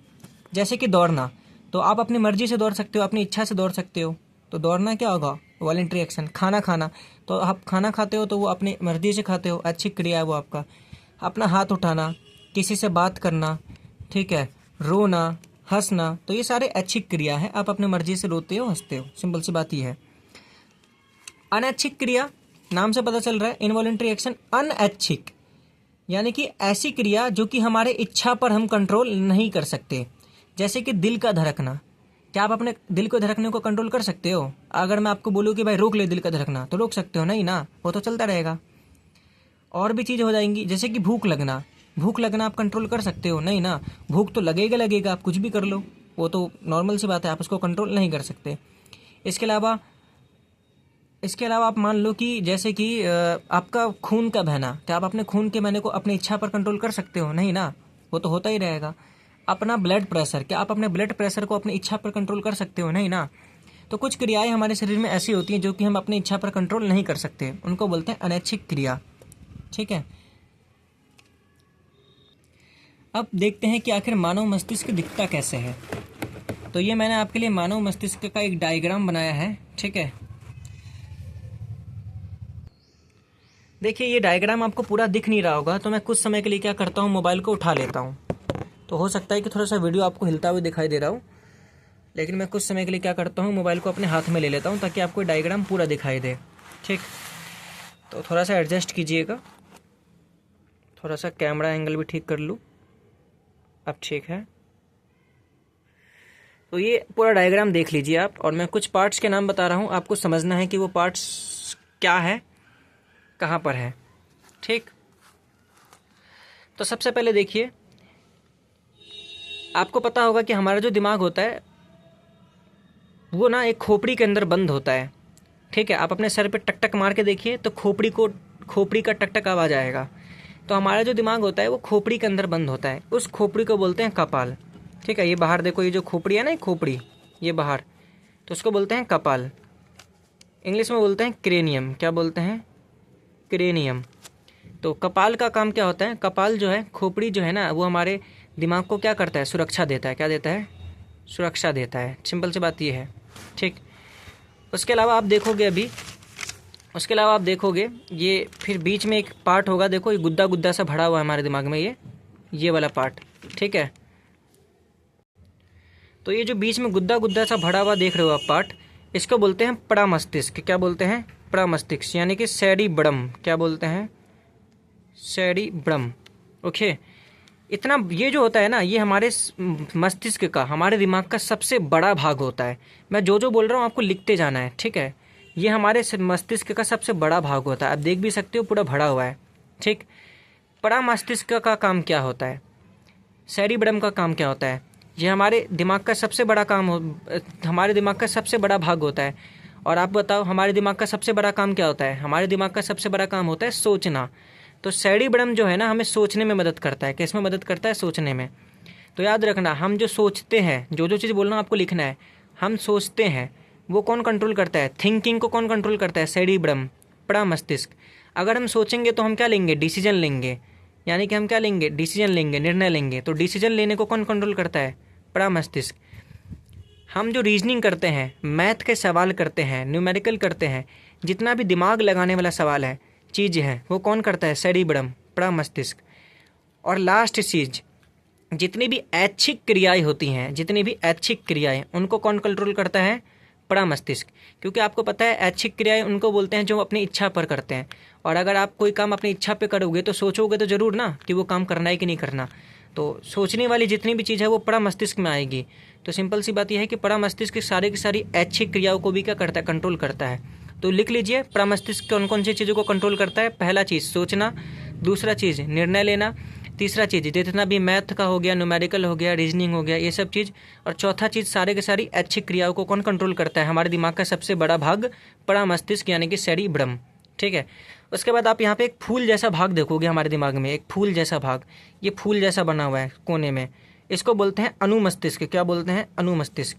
जैसे कि दौड़ना, तो आप अपनी मर्जी से दौड़ सकते हो, अपनी इच्छा से दौड़ सकते हो, तो दौड़ना क्या होगा? Voluntary action. खाना खाना, तो आप खाना खाते हो तो वो अपनी मर्जी से खाते हो, ऐच्छिक क्रिया है वो आपका। अपना हाथ उठाना, किसी से बात करना, ठीक है, रोना, हंसना, तो ये सारे ऐच्छिक क्रिया है। आप अपनी मर्जी से रोते हो, हंसते हो, सिंपल सी बात ही है। अनैच्छिक क्रिया, नाम से पता चल रहा है इनवॉलंटरी एक्शन। अनैच्छिक यानी कि ऐसी क्रिया जो कि हमारे इच्छा पर हम कंट्रोल नहीं कर सकते। जैसे कि दिल का धड़कना, क्या आप अपने दिल को धड़कने को कंट्रोल कर सकते हो? अगर मैं आपको बोलूँ कि भाई रोक ले दिल का धड़कना, तो रोक सकते हो? नहीं ना, वो तो चलता रहेगा। और भी चीज़ें हो जाएंगी, जैसे कि भूख लगना। भूख लगना आप कंट्रोल कर सकते हो? नहीं ना, भूख तो लगेगा लगेगा, आप कुछ भी कर लो, वो तो नॉर्मल सी बात है, आप उसको कंट्रोल नहीं कर सकते। इसके अलावा आप मान लो कि जैसे कि आपका खून का बहना, क्या आप अपने खून के बहने को अपनी इच्छा पर कंट्रोल कर सकते हो? नहीं ना, वो तो होता ही रहेगा। अपना ब्लड प्रेशर, क्या आप अपने ब्लड प्रेशर को अपनी इच्छा पर कंट्रोल कर सकते हो? नहीं ना। तो कुछ क्रियाएं हमारे शरीर में ऐसी होती हैं जो कि हम अपनी इच्छा पर कंट्रोल नहीं कर सकते, उनको बोलते हैं अनैच्छिक क्रिया। ठीक है, अब देखते हैं कि आखिर मानव मस्तिष्क दिखता कैसे है। तो ये मैंने आपके लिए मानव मस्तिष्क का एक डायग्राम बनाया है। ठीक है, देखिए ये डायग्राम आपको पूरा दिख नहीं रहा होगा, तो मैं कुछ समय के लिए क्या करता हूँ, मोबाइल को उठा लेता हूँ। तो हो सकता है कि थोड़ा सा वीडियो आपको हिलता हुआ दिखाई दे रहा हो, लेकिन मैं कुछ समय के लिए क्या करता हूँ, मोबाइल को अपने हाथ में ले लेता हूँ ताकि आपको डायग्राम पूरा दिखाई दे। ठीक, तो थोड़ा सा एडजस्ट कीजिएगा, थोड़ा सा कैमरा एंगल भी ठीक कर लूँ। अब ठीक है, तो ये पूरा डायग्राम देख लीजिए आप, और मैं कुछ पार्ट्स के नाम बता रहा हूँ, आपको समझना है कि वो पार्ट्स क्या है, कहाँ पर है। ठीक, तो सबसे पहले देखिए, आपको पता होगा कि हमारा जो दिमाग होता है वो ना एक खोपड़ी के अंदर बंद होता है। ठीक है, आप अपने सर पे टक टक मार के देखिए तो खोपड़ी का टक टक आवाज़ आएगा। तो हमारा जो दिमाग होता है वो खोपड़ी के अंदर बंद होता है, उस खोपड़ी को बोलते हैं कपाल। ठीक है, ये बाहर देखो, ये जो खोपड़ी है ना, ये खोपड़ी, ये बाहर, तो उसको बोलते हैं कपाल। इंग्लिश में बोलते हैं क्रेनियम। क्या बोलते हैं? क्रेनियम। तो कपाल का काम क्या होता है? कपाल जो है, खोपड़ी जो है ना, वो हमारे दिमाग को क्या करता है? सुरक्षा देता है। क्या देता है? सुरक्षा देता है। सिंपल सी बात ये है। ठीक, उसके अलावा आप देखोगे ये फिर बीच में एक पार्ट होगा, देखो ये गुद्दा गुद्दा सा भरा हुआ है हमारे दिमाग में, ये वाला पार्ट। ठीक है, तो ये जो बीच में गुद्दा गुद्दा सा भरा हुआ देख रहे हो आप पार्ट, इसको बोलते हैं प्रमस्तिष्क। क्या बोलते हैं? प्रमस्तिष्क, यानी कि सेरिब्रम। क्या बोलते हैं? सेरिब्रम। ओके, इतना ये जो होता है ना, ये हमारे मस्तिष्क का, हमारे दिमाग का सबसे बड़ा भाग होता है। मैं जो जो बोल रहा हूँ आपको लिखते जाना है। ठीक है, ये हमारे मस्तिष्क का सबसे बड़ा भाग होता है। आप देख भी सकते हो पूरा भरा हुआ है। ठीक, प्रमस्तिष्क का काम क्या होता है? सेरिब्रम का काम क्या होता है? ये हमारे दिमाग का सबसे बड़ा हमारे दिमाग का सबसे बड़ा भाग होता है। और आप बताओ, हमारे दिमाग का सबसे बड़ा काम क्या होता है? हमारे दिमाग का सबसे बड़ा काम होता है सोचना। तो सेरिब्रम जो है ना, हमें सोचने में मदद करता है। किस में मदद करता है? सोचने में। तो याद रखना, हम जो सोचते हैं, जो जो चीज़ बोल रहा हूँ आपको लिखना है, हम सोचते हैं, वो कौन कंट्रोल करता है? थिंकिंग को कौन कंट्रोल करता है? सेरिब्रम, प्रमस्तिष्क। अगर हम सोचेंगे तो हम क्या लेंगे? डिसीजन लेंगे। यानी कि हम क्या लेंगे? डिसीजन लेंगे, निर्णय लेंगे। तो डिसीजन लेने को कौन कंट्रोल करता है? प्रमस्तिष्क। हम जो रीजनिंग करते हैं, मैथ के सवाल करते हैं, न्यूमेरिकल करते हैं, जितना भी दिमाग लगाने वाला सवाल है, चीज़ है, वो कौन करता है? सेरिब्रम, प्रमस्तिष्क। और लास्ट चीज़, जितनी भी ऐच्छिक क्रियाएं होती हैं, जितनी भी ऐच्छिक क्रियाएं, उनको कौन कंट्रोल करता है? प्रमस्तिष्क। क्योंकि आपको पता है ऐच्छिक क्रियाएं उनको बोलते हैं जो अपनी इच्छा पर करते हैं। और अगर आप कोई काम अपनी इच्छा पे करोगे तो सोचोगे तो ज़रूर ना कि वो काम करना है कि नहीं करना। तो सोचने वाली जितनी भी चीज़ है वो प्रमस्तिष्क में आएगी। तो सिंपल सी बात यह है कि प्रमस्तिष्क की सारी ऐच्छिक क्रियाओं को भी क्या करता है? कंट्रोल करता है। तो लिख लीजिए, प्रमस्तिष्क कौन कौन सी चीज़ों को कंट्रोल करता है? पहला चीज़ सोचना, दूसरा चीज़ निर्णय लेना, तीसरा चीज़ जितना भी मैथ का हो गया, न्यूमेरिकल हो गया, रीजनिंग हो गया, ये सब चीज़, और चौथा चीज़ सारे के सारी ऐच्छिक क्रियाओं को कौन कंट्रोल करता है? हमारे दिमाग का सबसे बड़ा भाग, प्रमस्तिष्क, यानी कि सेरिब्रम। ठीक है, उसके बाद आप यहाँ पे एक फूल जैसा भाग देखोगे हमारे दिमाग में, एक फूल जैसा भाग, ये फूल जैसा बना हुआ है कोने में, इसको बोलते हैं अनुमस्तिष्क। क्या बोलते हैं? अनुमस्तिष्क।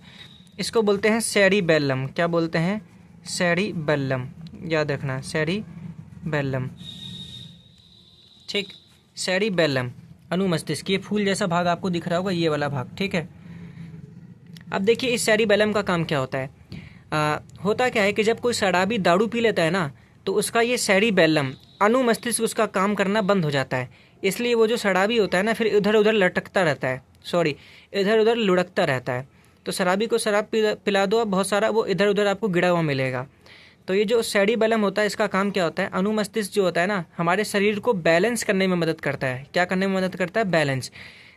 इसको बोलते हैं सेरिबेलम। क्या बोलते हैं? सेरिबेलम। याद रखना, सेरिबेलम। ठीक, सेरिबेलम, अनुमस्तिष्क। ये फूल जैसा भाग आपको दिख रहा होगा, ये वाला भाग। ठीक है, अब देखिए इस सेरिबेलम का काम क्या होता है। होता क्या है कि जब कोई शराबी दारू पी लेता है ना, तो उसका ये सेरिबेलम, अनुमस्तिष्क, उसका काम करना बंद हो जाता है। इसलिए वो जो शराबी होता है ना, फिर इधर उधर लटकता रहता है, इधर उधर लुढ़कता रहता है। तो शराबी को शराब पिला दो, बहुत सारा, वो इधर उधर आपको गिरा हुआ मिलेगा। तो ये जो सेरिबेलम होता है, इसका काम क्या होता है? अनुमस्तिष्क जो होता है ना, हमारे शरीर को बैलेंस करने में मदद करता है। क्या करने में मदद करता है? बैलेंस।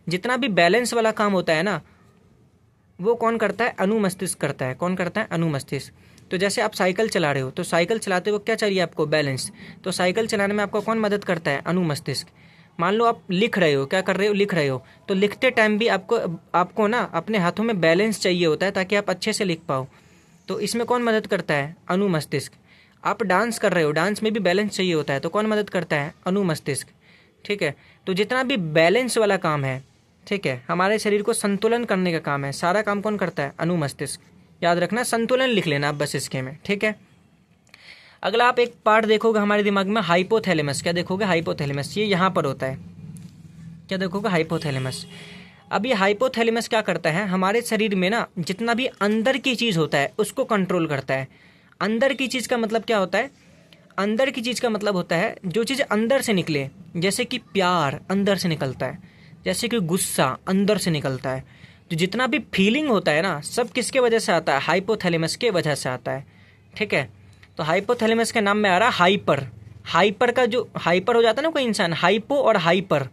जितना भी बैलेंस वाला काम होता है ना, वो कौन करता है? अनुमस्तिष्क करता है। कौन करता है? अनुमस्तिष्क। तो जैसे आप साइकिल चला रहे हो, तो साइकिल चलाते वक्त क्या चाहिए आपको? बैलेंस। तो साइकिल चलाने में आपको कौन मदद करता है? अनुमस्तिष्क। मान लो आप लिख रहे हो, क्या कर रहे हो? लिख रहे हो, तो लिखते टाइम भी आपको ना अपने हाथों में बैलेंस चाहिए होता है, ताकि आप अच्छे से लिख पाओ। तो इसमें कौन मदद करता है? अनुमस्तिष्क। आप डांस कर रहे हो, डांस में भी बैलेंस चाहिए होता है, तो कौन मदद करता है? अनुमस्तिष्क। ठीक है, तो जितना भी बैलेंस वाला काम है, ठीक है, हमारे शरीर को संतुलन करने का काम है, सारा काम कौन करता है? अनुमस्तिष्क। याद रखना, संतुलन लिख लेना आप बस इसके में। ठीक है, अगला आप एक पार्ट देखोगे हमारे दिमाग में, हाइपोथैलेमस। क्या देखोगे? हाइपोथैलेमस। ये यहाँ पर होता है। क्या देखोगे? हाइपोथैलेमस। अब ये हाइपोथैलेमस क्या करता है? हमारे शरीर में ना जितना भी अंदर की चीज़ होता है उसको कंट्रोल करता है। अंदर की चीज़ का मतलब क्या होता है? अंदर की चीज़ का मतलब होता है जो चीज़ अंदर से निकले, जैसे कि प्यार अंदर से निकलता है, जैसे कि गुस्सा अंदर से निकलता है। जो जितना भी फीलिंग होता है ना, सब किसके वजह से आता है? हाइपोथैलेमस के वजह से आता है। ठीक है, तो हाइपोथैलेमस के नाम में आ रहा हाइपर। हाइपर का जो हाइपर हो जाता है ना कोई इंसान, हाइपो और हाइपर,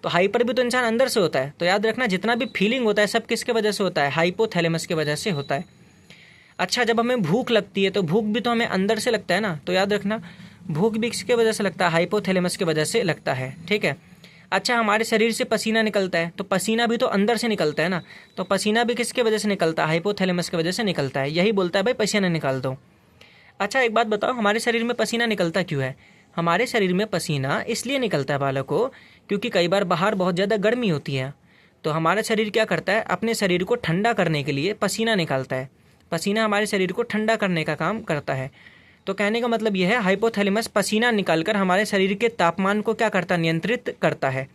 तो हाइपर भी तो इंसान अंदर से होता है। तो याद रखना, जितना भी फीलिंग होता है सब किसके वजह से होता है? हाइपोथैलेमस के वजह से होता है। अच्छा, जब हमें भूख लगती है तो भूख भी तो हमें अंदर से लगता है ना, तो याद रखना भूख भी किसके वजह से लगता है? हाइपोथैलेमस की वजह से लगता है। ठीक है, अच्छा, हमारे शरीर से पसीना निकलता है, तो पसीना भी तो अंदर से निकलता है ना, तो पसीना भी किसके वजह से निकलता है? हाइपोथैलेमस की वजह से निकलता है। यही बोलता है भाई पसीना निकाल दो। अच्छा, एक बात बताओ, हमारे शरीर में पसीना निकलता क्यों है? हमारे शरीर में पसीना इसलिए निकलता है बालकों, क्योंकि कई बार बाहर बहुत ज़्यादा गर्मी होती है, तो हमारा शरीर क्या करता है, अपने शरीर को ठंडा करने के लिए पसीना निकालता है। पसीना हमारे शरीर को ठंडा करने का काम करता है। तो कहने का मतलब यह है, हाइपोथैलेमस पसीना निकालकर हमारे शरीर के तापमान को क्या करता है, नियंत्रित करता है।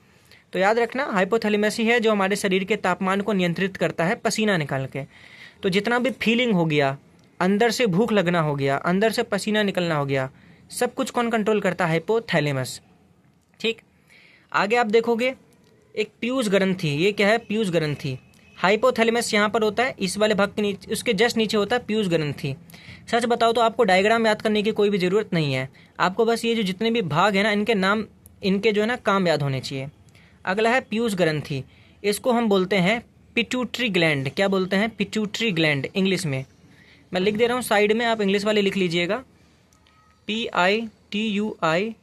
तो याद रखना, हाइपोथैलेमस ही है जो हमारे शरीर के तापमान को नियंत्रित करता है पसीना निकाल के। तो जितना भी फीलिंग हो गया, अंदर से भूख लगना हो गया, अंदर से पसीना निकलना हो गया, सब कुछ कौन कंट्रोल करता है, हाइपोथैलेमस। ठीक, आगे आप देखोगे एक पीयूष ग्रंथि, ये क्या है, पीयूष ग्रंथि। हाइपोथैलेमस यहाँ पर होता है, इस वाले भाग के नीचे, उसके जस्ट नीचे होता है पीयूष ग्रंथि। सच बताओ तो आपको डायग्राम याद करने की कोई भी ज़रूरत नहीं है, आपको बस ये जो जितने भी भाग हैं ना, इनके नाम, इनके जो है ना काम याद होने चाहिए। अगला है पीयूष ग्रंथि, इसको हम बोलते हैं पिट्यूटरी ग्लैंड। क्या बोलते हैं, पिट्यूटरी ग्लैंड इंग्लिश में। मैं लिख दे रहा हूँ साइड में, आप इंग्लिश वाले लिख लीजिएगा, PITUITARY,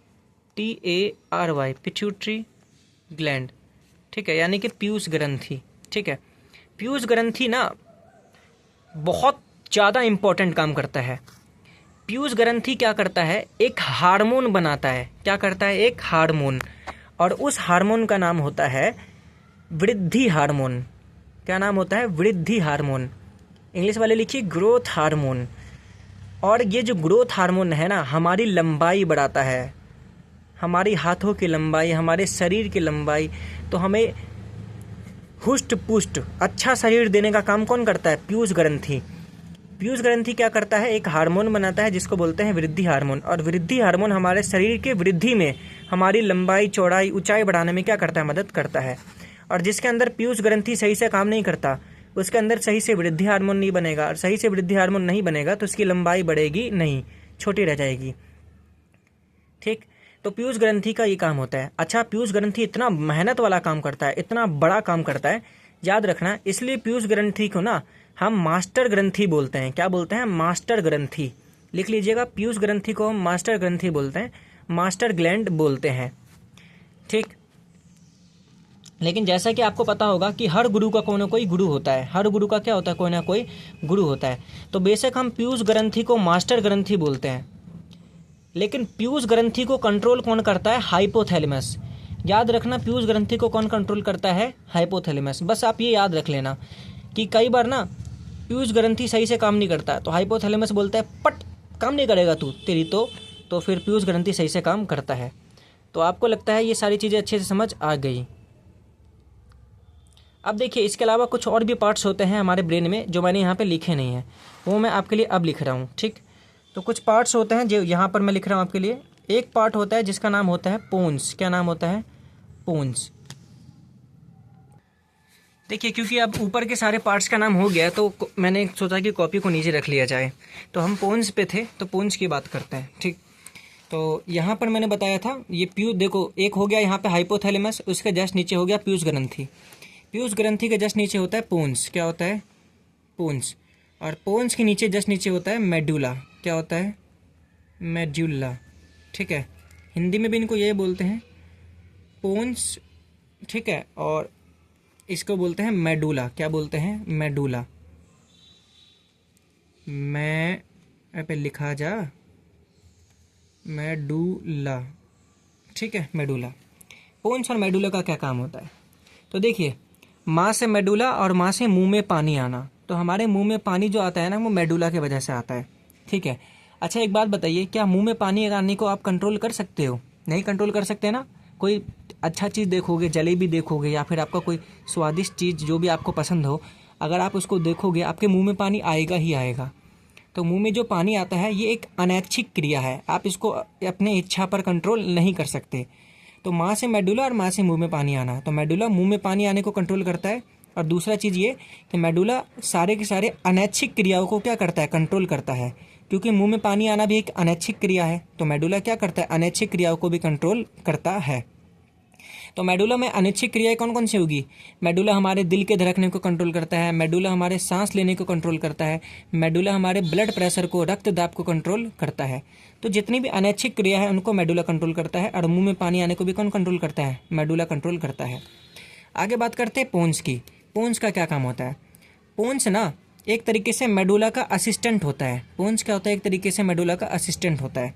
पिट्यूटरी ग्लैंड। ठीक है, यानी कि पीयूष ग्रंथि। ठीक है, पीयूष ग्रंथि ना बहुत ज़्यादा इम्पोर्टेंट काम करता है। पीयूष ग्रंथि क्या करता है, एक हार्मोन बनाता है। क्या करता है, एक हार्मोन, और उस हार्मोन का नाम होता है वृद्धि हार्मोन। क्या नाम होता है, वृद्धि हार्मोन। इंग्लिश वाले लिखिए ग्रोथ हार्मोन। और ये जो ग्रोथ हार्मोन है ना, हमारी लंबाई बढ़ाता है, हमारी हाथों की लंबाई, हमारे शरीर की लंबाई। तो हमें हुष्ट पुष्ट अच्छा शरीर देने का काम कौन करता है, पीयूष ग्रंथि। पीयूष ग्रंथि क्या करता है, एक हार्मोन बनाता है जिसको बोलते हैं वृद्धि हार्मोन। और वृद्धि हार्मोन हमारे शरीर के वृद्धि में, हमारी लंबाई चौड़ाई ऊंचाई बढ़ाने में क्या करता है, मदद करता है। और जिसके अंदर पीयूष ग्रंथि सही से काम नहीं करता, उसके अंदर सही से वृद्धि हार्मोन नहीं बनेगा, और सही से वृद्धि हार्मोन नहीं बनेगा तो उसकी लंबाई बढ़ेगी नहीं, छोटी रह जाएगी। ठीक, तो पीयूष ग्रंथि का ये काम होता है। अच्छा, पीयूष ग्रंथि इतना मेहनत वाला काम करता है, इतना बड़ा काम करता है, याद रखना। इसलिए पीयूष ग्रंथि को ना हम मास्टर ग्रंथि बोलते हैं। क्या बोलते हैं, मास्टर ग्रंथि। लिख लीजिएगा, पीयूष ग्रंथि को हम मास्टर ग्रंथि बोलते हैं, मास्टर ग्लैंड बोलते हैं। ठीक, लेकिन जैसा कि आपको पता होगा कि हर गुरु का कोई ना कोई गुरु होता है, हर गुरु का क्या होता है, कोई ना कोई गुरु होता है। तो बेशक हम पीयूष ग्रंथि को मास्टर ग्रंथि बोलते हैं, लेकिन पीयूष ग्रंथि को कंट्रोल कौन करता है, हाइपोथैलेमस। याद रखना, पीयूष ग्रंथि को कौन कंट्रोल करता है, हाइपोथैलेमस। बस आप ये याद रख लेना कि कई बार ना पीयूष ग्रंथि सही से काम नहीं करता है, तो हाइपोथैलेमस बोलता है पट काम नहीं करेगा तू, तेरी तो फिर पीयूष ग्रंथि सही से काम करता है। तो आपको लगता है ये सारी चीज़ें अच्छे से समझ आ गई। अब देखिए, इसके अलावा कुछ और भी पार्ट्स होते हैं हमारे ब्रेन में जो मैंने यहाँ पे लिखे नहीं हैं, वो मैं आपके लिए अब लिख रहा हूँ। ठीक, तो कुछ पार्ट्स होते हैं जो यहाँ पर मैं लिख रहा हूँ आपके लिए। एक पार्ट होता है जिसका नाम होता है पोन्स। क्या नाम होता है, पोन्स। देखिए, क्योंकि अब ऊपर के सारे पार्ट्स का नाम हो गया तो मैंने सोचा कि कॉपी को नीचे रख लिया जाए। तो हम पोन्स पे थे, तो पोन्स की बात करते हैं। ठीक, तो यहाँ पर मैंने बताया था ये देखो, एक हो गया यहाँ पे हाइपोथैलेमस, उसके जस्ट नीचे हो गया पीयूष ग्रंथि। पीयूष ग्रंथि के जस्ट नीचे होता है पोन्स। क्या होता है, पोन्स। और पोन्स के नीचे जस्ट नीचे होता है मेडुला। क्या होता है, मेडुला। ठीक है, हिंदी में भी इनको ये बोलते हैं पोन्स। ठीक है, और इसको बोलते हैं मेडुला। क्या बोलते हैं, मेडुला। मैं पे लिखा जा, मेडुला। ठीक है, मेडुला। पोन्स और मेडुला का क्या काम होता है, तो देखिए, माँ से मेडुला और माँ से मुंह में पानी आना। तो हमारे मुंह में पानी जो आता है ना, वो मेडुला की वजह से आता है। ठीक है, अच्छा एक बात बताइए, क्या मुंह में पानी आने को आप कंट्रोल कर सकते हो, नहीं कंट्रोल कर सकते ना। कोई अच्छा चीज़ देखोगे, जलेबी देखोगे, या फिर आपका कोई स्वादिष्ट चीज़ जो भी आपको पसंद हो, अगर आप उसको देखोगे आपके मुंह में पानी आएगा ही आएगा। तो मुंह में जो पानी आता है ये एक अनैच्छिक क्रिया है, आप इसको अपने इच्छा पर कंट्रोल नहीं कर सकते। तो माँ से मेडुला और माँ से मुंह में पानी आना, तो मेडुला मुंह में पानी आने को कंट्रोल करता है। और दूसरा चीज़ ये कि मेडुला सारे के सारे अनैच्छिक क्रियाओं को क्या करता है, कंट्रोल करता है। क्योंकि मुंह में पानी आना भी एक अनैच्छिक क्रिया है, तो मेडुला क्या करता है, अनैच्छिक क्रियाओं को भी कंट्रोल करता है। तो मेडुला में अनैच्छिक क्रियाएं कौन कौन सी होगी, मेडुला हमारे दिल के धड़कने को कंट्रोल करता है, मेडुला हमारे सांस लेने को कंट्रोल करता है, मेडुला हमारे ब्लड प्रेशर को, रक्त दाब को कंट्रोल करता है। तो जितनी भी अनैच्छिक क्रिया है उनको मेडुला कंट्रोल करता है, और मुंह में पानी आने को भी कौन कंट्रोल करता है, मेडुला कंट्रोल करता है। आगे बात करते हैं पोन्स की। पोन्स का क्या काम होता है, पोन्स ना एक तरीके से मेडुला का असिस्टेंट होता है। पोन्स क्या होता है, एक तरीके से मेडुला का असिस्टेंट होता है।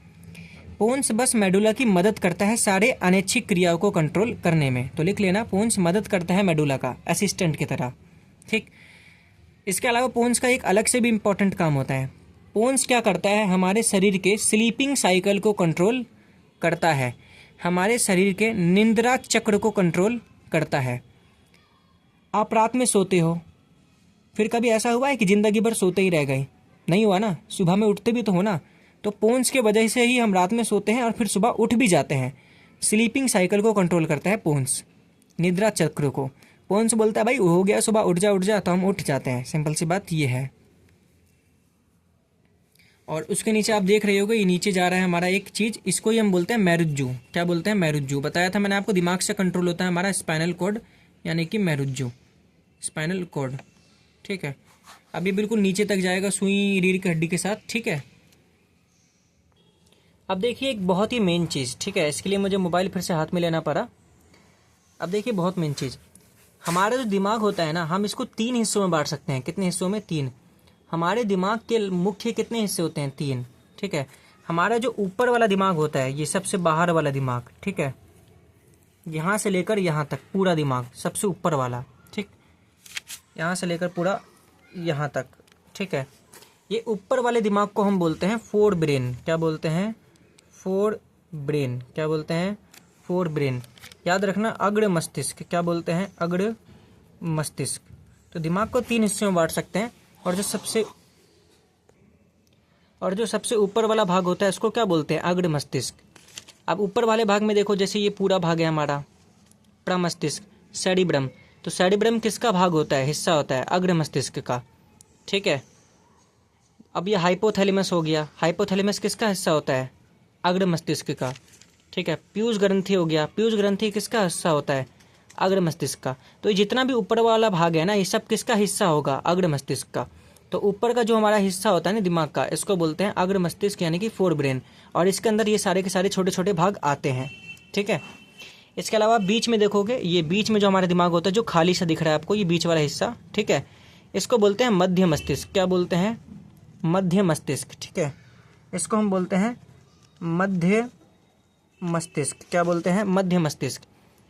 पोन्स बस मेडुला की मदद करता है सारे अनैच्छिक क्रियाओं को कंट्रोल करने में। तो लिख लेना, पोन्स मदद करता है मेडुला का, असिस्टेंट की तरह। ठीक। इसके अलावा पोन्स का एक अलग से भी इम्पॉर्टेंट काम होता है। पोन्स क्या करता है, हमारे शरीर के स्लीपिंग साइकिल को कंट्रोल करता है, हमारे शरीर के निंद्रा चक्र को कंट्रोल करता है। आप रात में सोते हो, फिर कभी ऐसा हुआ है कि ज़िंदगी भर सोते ही रह गए? नहीं हुआ ना, सुबह में उठते भी तो हो ना। तो पोन्स के वजह से ही हम रात में सोते हैं और फिर सुबह उठ भी जाते हैं। स्लीपिंग साइकिल को कंट्रोल करता है पोन्स, निद्रा चक्र को। पोन्स बोलता है भाई हो गया सुबह, उठ जा, तो हम उठ जाते हैं। सिंपल सी बात ये है। और उसके नीचे आप देख रहे होगे, ये नीचे जा रहा है हमारा एक चीज़, इसको ही हम बोलते हैं मेरुज्जू। क्या बोलते हैं? मेरुज्जू। बताया था मैंने आपको, दिमाग से कंट्रोल होता है हमारा स्पाइनल कॉर्ड, यानी कि मेरुज्जू, स्पाइनल कॉर्ड। ठीक है, अब ये बिल्कुल नीचे तक जाएगा सुई रीढ़ की हड्डी के साथ। ठीक है, अब देखिए एक बहुत ही मेन चीज़। ठीक है, इसके लिए मुझे मोबाइल फिर से हाथ में लेना पड़ा। अब देखिए बहुत मेन चीज़, हमारा जो दिमाग होता है ना, हम इसको 3 हिस्सों में बांट सकते हैं। कितने हिस्सों में? 3। हमारे दिमाग के मुख्य कितने हिस्से होते हैं? 3। ठीक है, हमारा जो ऊपर वाला दिमाग होता है, ये सबसे बाहर वाला दिमाग, ठीक है, यहाँ से लेकर यहाँ तक पूरा दिमाग, सबसे ऊपर वाला, ठीक, यहाँ से लेकर पूरा यहाँ तक, ठीक है, ये ऊपर वाले दिमाग को हम बोलते हैं फोर ब्रेन। क्या बोलते हैं? Fore brain. क्या बोलते हैं? Fore brain. याद रखना, अग्र मस्तिष्क। क्या बोलते हैं? अग्र मस्तिष्क। तो दिमाग को 3 हिस्सों में बांट सकते हैं, और जो सबसे ऊपर वाला भाग होता है इसको क्या बोलते हैं? अग्र मस्तिष्क। अब ऊपर वाले भाग में देखो, जैसे ये पूरा भाग है हमारा प्रमस्तिष्क, सेरिब्रम। तो सेरिब्रम किसका भाग होता है? हिस्सा होता है अग्र मस्तिष्क का। ठीक है, अब ये हाइपोथैलेमस हो गया। हाइपोथैलेमस किसका हिस्सा होता है? अग्र मस्तिष्क का। ठीक है, पीयूष ग्रंथि हो गया। पीयूष ग्रंथि किसका हिस्सा होता है? अग्र मस्तिष्क का। तो ये जितना भी ऊपर वाला भाग है ना, ये सब किसका हिस्सा होगा? अग्र मस्तिष्क का। तो ऊपर का जो हमारा हिस्सा होता है ना दिमाग का, इसको बोलते हैं अग्र मस्तिष्क, यानी कि फोर ब्रेन। और इसके अंदर ये सारे के सारे छोटे छोटे भाग आते हैं। ठीक है, इसके अलावा बीच में देखोगे, ये बीच में जो हमारा दिमाग होता है, जो खाली सा दिख रहा है आपको, ये बीच वाला हिस्सा, ठीक है, इसको बोलते हैं मध्य मस्तिष्क। क्या बोलते हैं? मध्य मस्तिष्क। ठीक है, इसको हम बोलते हैं मध्य मस्तिष्क। क्या बोलते हैं? मध्य मस्तिष्क।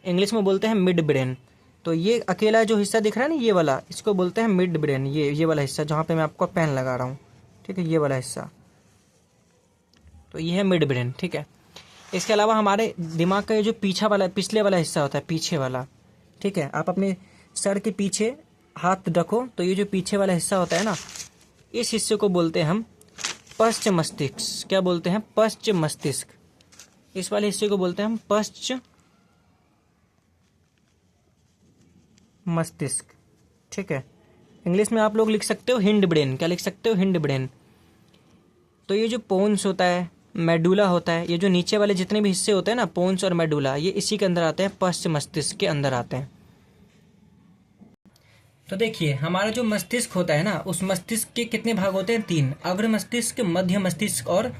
इंग्लिश में बोलते हैं मिड ब्रेन। तो ये अकेला जो हिस्सा दिख रहा है ना, ये वाला, इसको बोलते हैं मिड ब्रेन। ये वाला हिस्सा जहाँ पे मैं आपको पेन लगा रहा हूँ, ठीक है, ये वाला हिस्सा, तो ये है मिड ब्रेन। ठीक है, इसके अलावा हमारे दिमाग का ये जो पिछले वाला हिस्सा होता है, पीछे वाला, ठीक है, आप अपने सर के पीछे हाथ रखो, तो ये जो पीछे वाला हिस्सा होता है ना, इस हिस्से को बोलते हैं हम पश्च मस्तिष्क। क्या बोलते हैं? पश्च मस्तिष्क। इस वाले हिस्से को बोलते हैं हम पश्च मस्तिष्क। ठीक है, इंग्लिश में आप लोग लिख सकते हो हिंड ब्रेन। क्या लिख सकते हो? Hind brain. तो ये जो पोन्स होता है, मेडुला होता है, ये जो नीचे वाले जितने भी हिस्से होते हैं ना, पोन्स और मेडुला, ये इसी के अंदर आते हैं, पश्च मस्तिष्क के अंदर आते हैं। तो देखिए, हमारा जो मस्तिष्क होता है ना, उस मस्तिष्क के कितने भाग होते हैं? 3। अग्र मस्तिष्क, मध्य मस्तिष्क और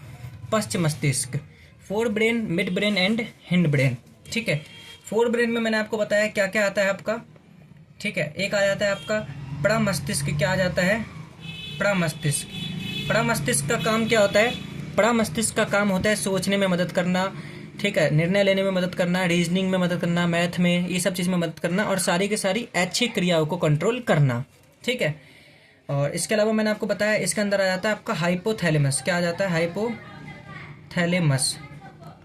पश्च मस्तिष्क। Fore brain, mid brain and hind brain. ठीक है, फोर ब्रेन में मैंने आपको बताया क्या क्या आता है आपका। ठीक है, एक आ जाता है आपका प्रमस्तिष्क। क्या आ जाता है? प्रमस्तिष्क। प्रमस्तिष्क का काम क्या होता है? प्रमस्तिष्क का काम होता है सोचने में मदद करना, ठीक है, निर्णय लेने में मदद करना, रीजनिंग में मदद करना, मैथ में, ये सब चीज़ में मदद करना, और सारी की सारी ऐच्छिक क्रियाओं को कंट्रोल करना। ठीक है, और इसके अलावा मैंने आपको बताया इसके अंदर आ जाता है आपका हाइपोथैलेमस। क्या आ जाता है? हाइपोथैलेमस।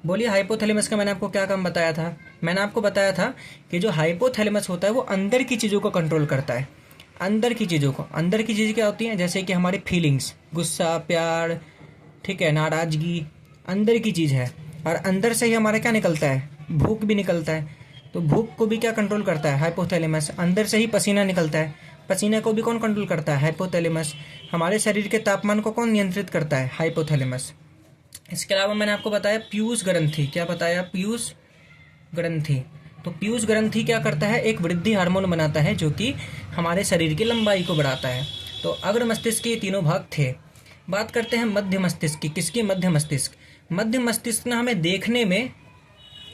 बोलिए, हाइपोथैलेमस का मैंने आपको क्या काम बताया था? मैंने आपको बताया था कि जो हाइपोथैलेमस होता है वो अंदर की चीज़ों को कंट्रोल करता है। अंदर की चीज़ों को, अंदर की चीज़ें क्या होती हैं? जैसे कि हमारी फीलिंग्स, गुस्सा, प्यार, ठीक है, नाराज़गी, अंदर की चीज़ है। और अंदर से ही हमारा क्या निकलता है? भूख भी निकलता है। तो भूख को भी क्या कंट्रोल करता है? हाइपोथैलेमस। अंदर से ही पसीना निकलता है, पसीने को भी कौन कंट्रोल करता है? हाइपोथैलेमस। हमारे शरीर के तापमान को कौन नियंत्रित करता है? हाइपोथैलेमस। इसके अलावा मैंने आपको बताया पीयूष ग्रंथि। क्या बताया? पीयूष ग्रंथि। तो पीयूष ग्रंथि क्या करता है? एक वृद्धि हार्मोन बनाता है जो कि हमारे शरीर की लंबाई को बढ़ाता है। तो अग्र मस्तिष्क के 3 भाग थे। बात करते हैं मध्य मस्तिष्क की। किसकी? मध्य मस्तिष्क। मध्य मस्तिष्क ना हमें देखने में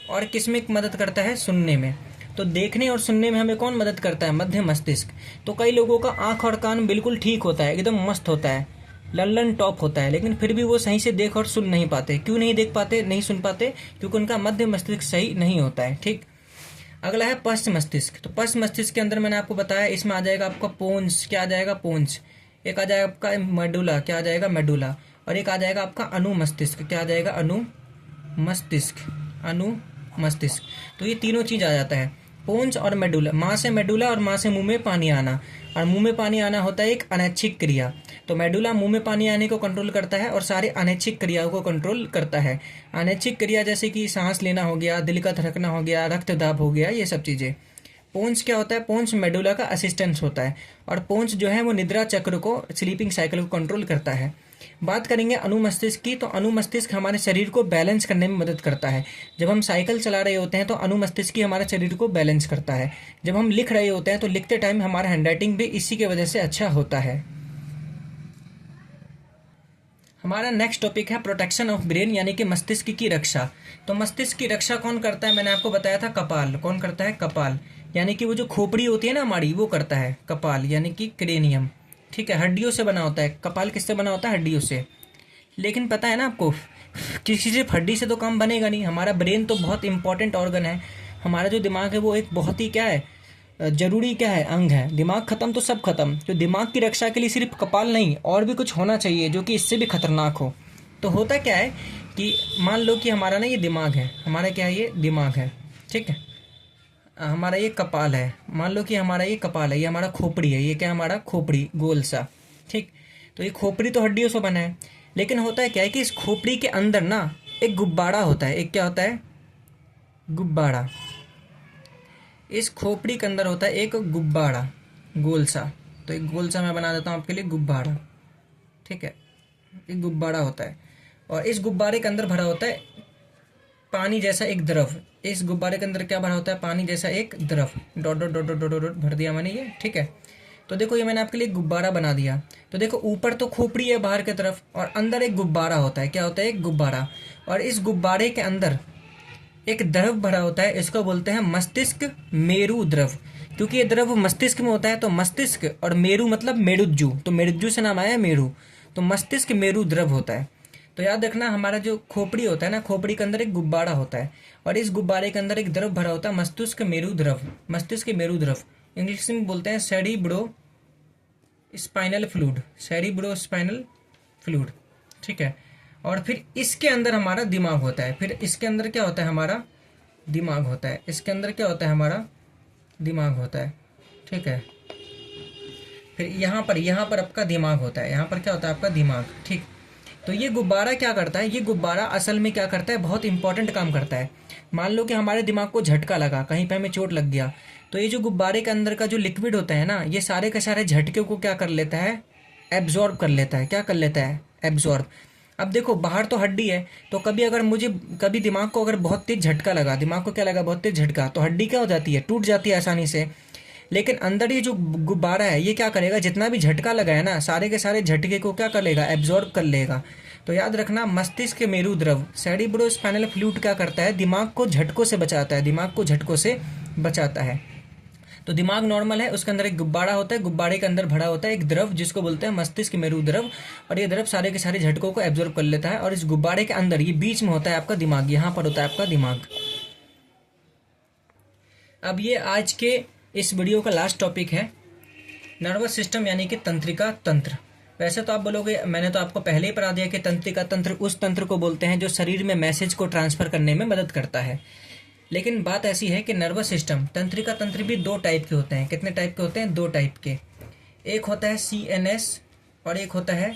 और किस में मदद करता है? सुनने में। तो देखने और सुनने में हमें कौन मदद करता है? मध्य मस्तिष्क। तो कई लोगों का आँख और कान बिल्कुल ठीक होता है, एकदम मस्त होता है, लल्लन टॉप होता है, लेकिन फिर भी वो सही से देख और सुन नहीं पाते। क्यों नहीं देख पाते, नहीं सुन पाते? क्योंकि उनका मध्य मस्तिष्क सही नहीं होता है। ठीक, अगला है पश्च मस्तिष्क। तो पश्च मस्तिष्क के अंदर मैंने आपको बताया, इसमें आ जाएगा आपका पोन्स। क्या आ जाएगा? पोन्स। एक आ जाएगा आपका मेडुला। क्या आ जाएगा? मेडुला। और एक आ जाएगा आपका अनु मस्तिष्क। क्या आ जाएगा? अनु मस्तिष्क। अनु मस्तिष्क। तो ये तीनों चीज आ जाता है, पोन्स और मेडुला। माँ से मेडुला और माँ से मुंह में पानी आना, और मुंह में पानी आना होता है एक अनैच्छिक क्रिया। तो मेडुला मुंह में पानी आने को कंट्रोल करता है और सारे अनैच्छिक क्रियाओं को कंट्रोल करता है। अनैच्छिक क्रिया जैसे कि सांस लेना हो गया, दिल का धड़कना हो गया, रक्त दाब हो गया, ये सब चीज़ें। पोन्स क्या होता है? पोन्स मेडुला का असिस्टेंस होता है, और पोन्स जो है वो निद्रा चक्र को, स्लीपिंग साइकिल को कंट्रोल करता है। बात करेंगे अनुमस्तिष्क की, तो अनुमस्तिष्क हमारे शरीर को बैलेंस करने में मदद करता है। जब हम साइकिल चला रहे होते हैं तो अनुमस्तिष्क ही हमारे शरीर को बैलेंस करता है। जब हम लिख रहे होते हैं तो लिखते टाइम हमारा हैंडराइटिंग भी इसी की वजह से अच्छा होता है। हमारा नेक्स्ट टॉपिक है प्रोटेक्शन ऑफ ब्रेन, यानी कि मस्तिष्क की रक्षा। तो मस्तिष्क की रक्षा कौन करता है? मैंने आपको बताया था कपाल। कौन करता है? कपाल, यानी कि वो जो खोपड़ी होती है ना हमारी, वो करता है कपाल, यानी कि क्रेनियम। ठीक है, हड्डियों से बना होता है कपाल। किससे बना होता है? हड्डियों से। लेकिन पता है ना आपको, किसी सिर्फ हड्डी से तो काम बनेगा नहीं। हमारा ब्रेन तो बहुत इंपॉर्टेंट ऑर्गन है। हमारा जो दिमाग है वो एक बहुत ही क्या है, जरूरी क्या है, अंग है। दिमाग खत्म तो सब खत्म। तो दिमाग की रक्षा के लिए सिर्फ कपाल नहीं, और भी कुछ होना चाहिए जो कि इससे भी खतरनाक हो। तो होता क्या है कि मान लो कि हमारा ना ये दिमाग है, हमारा क्या है, ये दिमाग है। ठीक है, हमारा ये कपाल है। मान लो कि हमारा ये कपाल है, ये हमारा खोपड़ी है। ये क्या है? हमारा खोपड़ी, गोल सा। ठीक, तो ये खोपड़ी तो हड्डियों से बना है, लेकिन होता है क्या है कि इस खोपड़ी के अंदर ना एक गुब्बारा होता है। एक क्या होता है? गुब्बारा। इस खोपड़ी के अंदर होता है एक गुब्बारा, गोल सा। तो एक गोल सा मैं बना देता हूँ आपके लिए, गुब्बारा। ठीक है, एक गुब्बारा होता है, और इस गुब्बारे के अंदर भरा होता है पानी जैसा एक द्रव। इस गुब्बारे के अंदर क्या भरा होता है? पानी जैसा एक द्रव। Dot dot dot dot dot dot भर दिया मैंने ये। ठीक है, तो देखो ये मैंने आपके लिए गुब्बारा बना दिया। तो देखो ऊपर तो खोपड़ी है बाहर की तरफ, और अंदर एक गुब्बारा होता है। क्या होता है? एक गुब्बारा। और इस गुब्बारे के अंदर एक द्रव भरा होता है, इसको बोलते हैं मस्तिष्क मेरु द्रव। क्योंकि ये द्रव मस्तिष्क में होता है, तो मस्तिष्क और मेरु मतलब मेरुज्जू, तो मेरुज्जू से नाम आया मेरु। तो मस्तिष्क मेरु द्रव होता है। तो याद रखना, हमारा जो खोपड़ी होता है ना, खोपड़ी के अंदर एक गुब्बारा होता है, और इस गुब्बारे के अंदर एक द्रव भरा होता है, मस्तिष्क मेरु द्रव। मस्तिष्क मेरु द्रव इंग्लिश में बोलते हैं cerebro spinal fluid. Cerebro spinal fluid. ठीक है, और फिर इसके अंदर हमारा दिमाग होता है। फिर इसके अंदर क्या होता है? हमारा दिमाग होता है। इसके अंदर क्या होता है? हमारा दिमाग होता है। ठीक है, फिर यहाँ पर आपका दिमाग होता है। यहाँ पर क्या होता है? आपका दिमाग। ठीक, तो ये गुब्बारा क्या करता है? ये गुब्बारा असल में क्या करता है? बहुत इंपॉर्टेंट काम करता है। मान लो कि हमारे दिमाग को झटका लगा, कहीं पे हमें चोट लग गया, तो ये जो गुब्बारे के अंदर का जो लिक्विड होता है ना, ये सारे के सारे झटके को क्या कर लेता है? एब्जॉर्ब कर लेता है। क्या कर लेता है? एब्जॉर्ब। अब देखो, बाहर तो हड्डी है, तो कभी दिमाग को अगर बहुत तेज झटका लगा, दिमाग को क्या लगा? बहुत तेज झटका, तो हड्डी क्या हो जाती है? टूट जाती है आसानी से। लेकिन अंदर ये जो गुब्बारा है, ये क्या करेगा? जितना भी झटका लगा है ना, सारे के सारे झटके को क्या कर लेगा? एब्जॉर्ब कर लेगा। तो याद रखना, मस्तिष्क के मेरु द्रव सेरिब्रो स्पाइनल फ्लूइड क्या करता है? दिमाग को झटकों से बचाता है। दिमाग को झटकों से बचाता है। तो दिमाग नॉर्मल है, उसके अंदर एक गुब्बारा होता है, गुब्बारे के अंदर भरा होता है एक द्रव जिसको बोलते हैं मस्तिष्क मेरु द्रव, और ये द्रव सारे के सारे झटकों को एब्जॉर्ब कर लेता है। और इस गुब्बारे के अंदर ये बीच में होता है आपका दिमाग, यहाँ पर होता है आपका दिमाग। अब ये आज के इस वीडियो का लास्ट टॉपिक है, नर्वस सिस्टम यानी कि तंत्रिका तंत्र। वैसे तो आप बोलोगे, मैंने तो आपको पहले ही पढ़ा दिया कि तंत्रिका तंत्र उस तंत्र को बोलते हैं जो शरीर में मैसेज को ट्रांसफर करने में मदद करता है। लेकिन बात ऐसी है कि नर्वस सिस्टम, तंत्रिका तंत्र भी दो टाइप के होते हैं। कितने टाइप के होते हैं? दो टाइप के। एक होता है CNS और एक होता है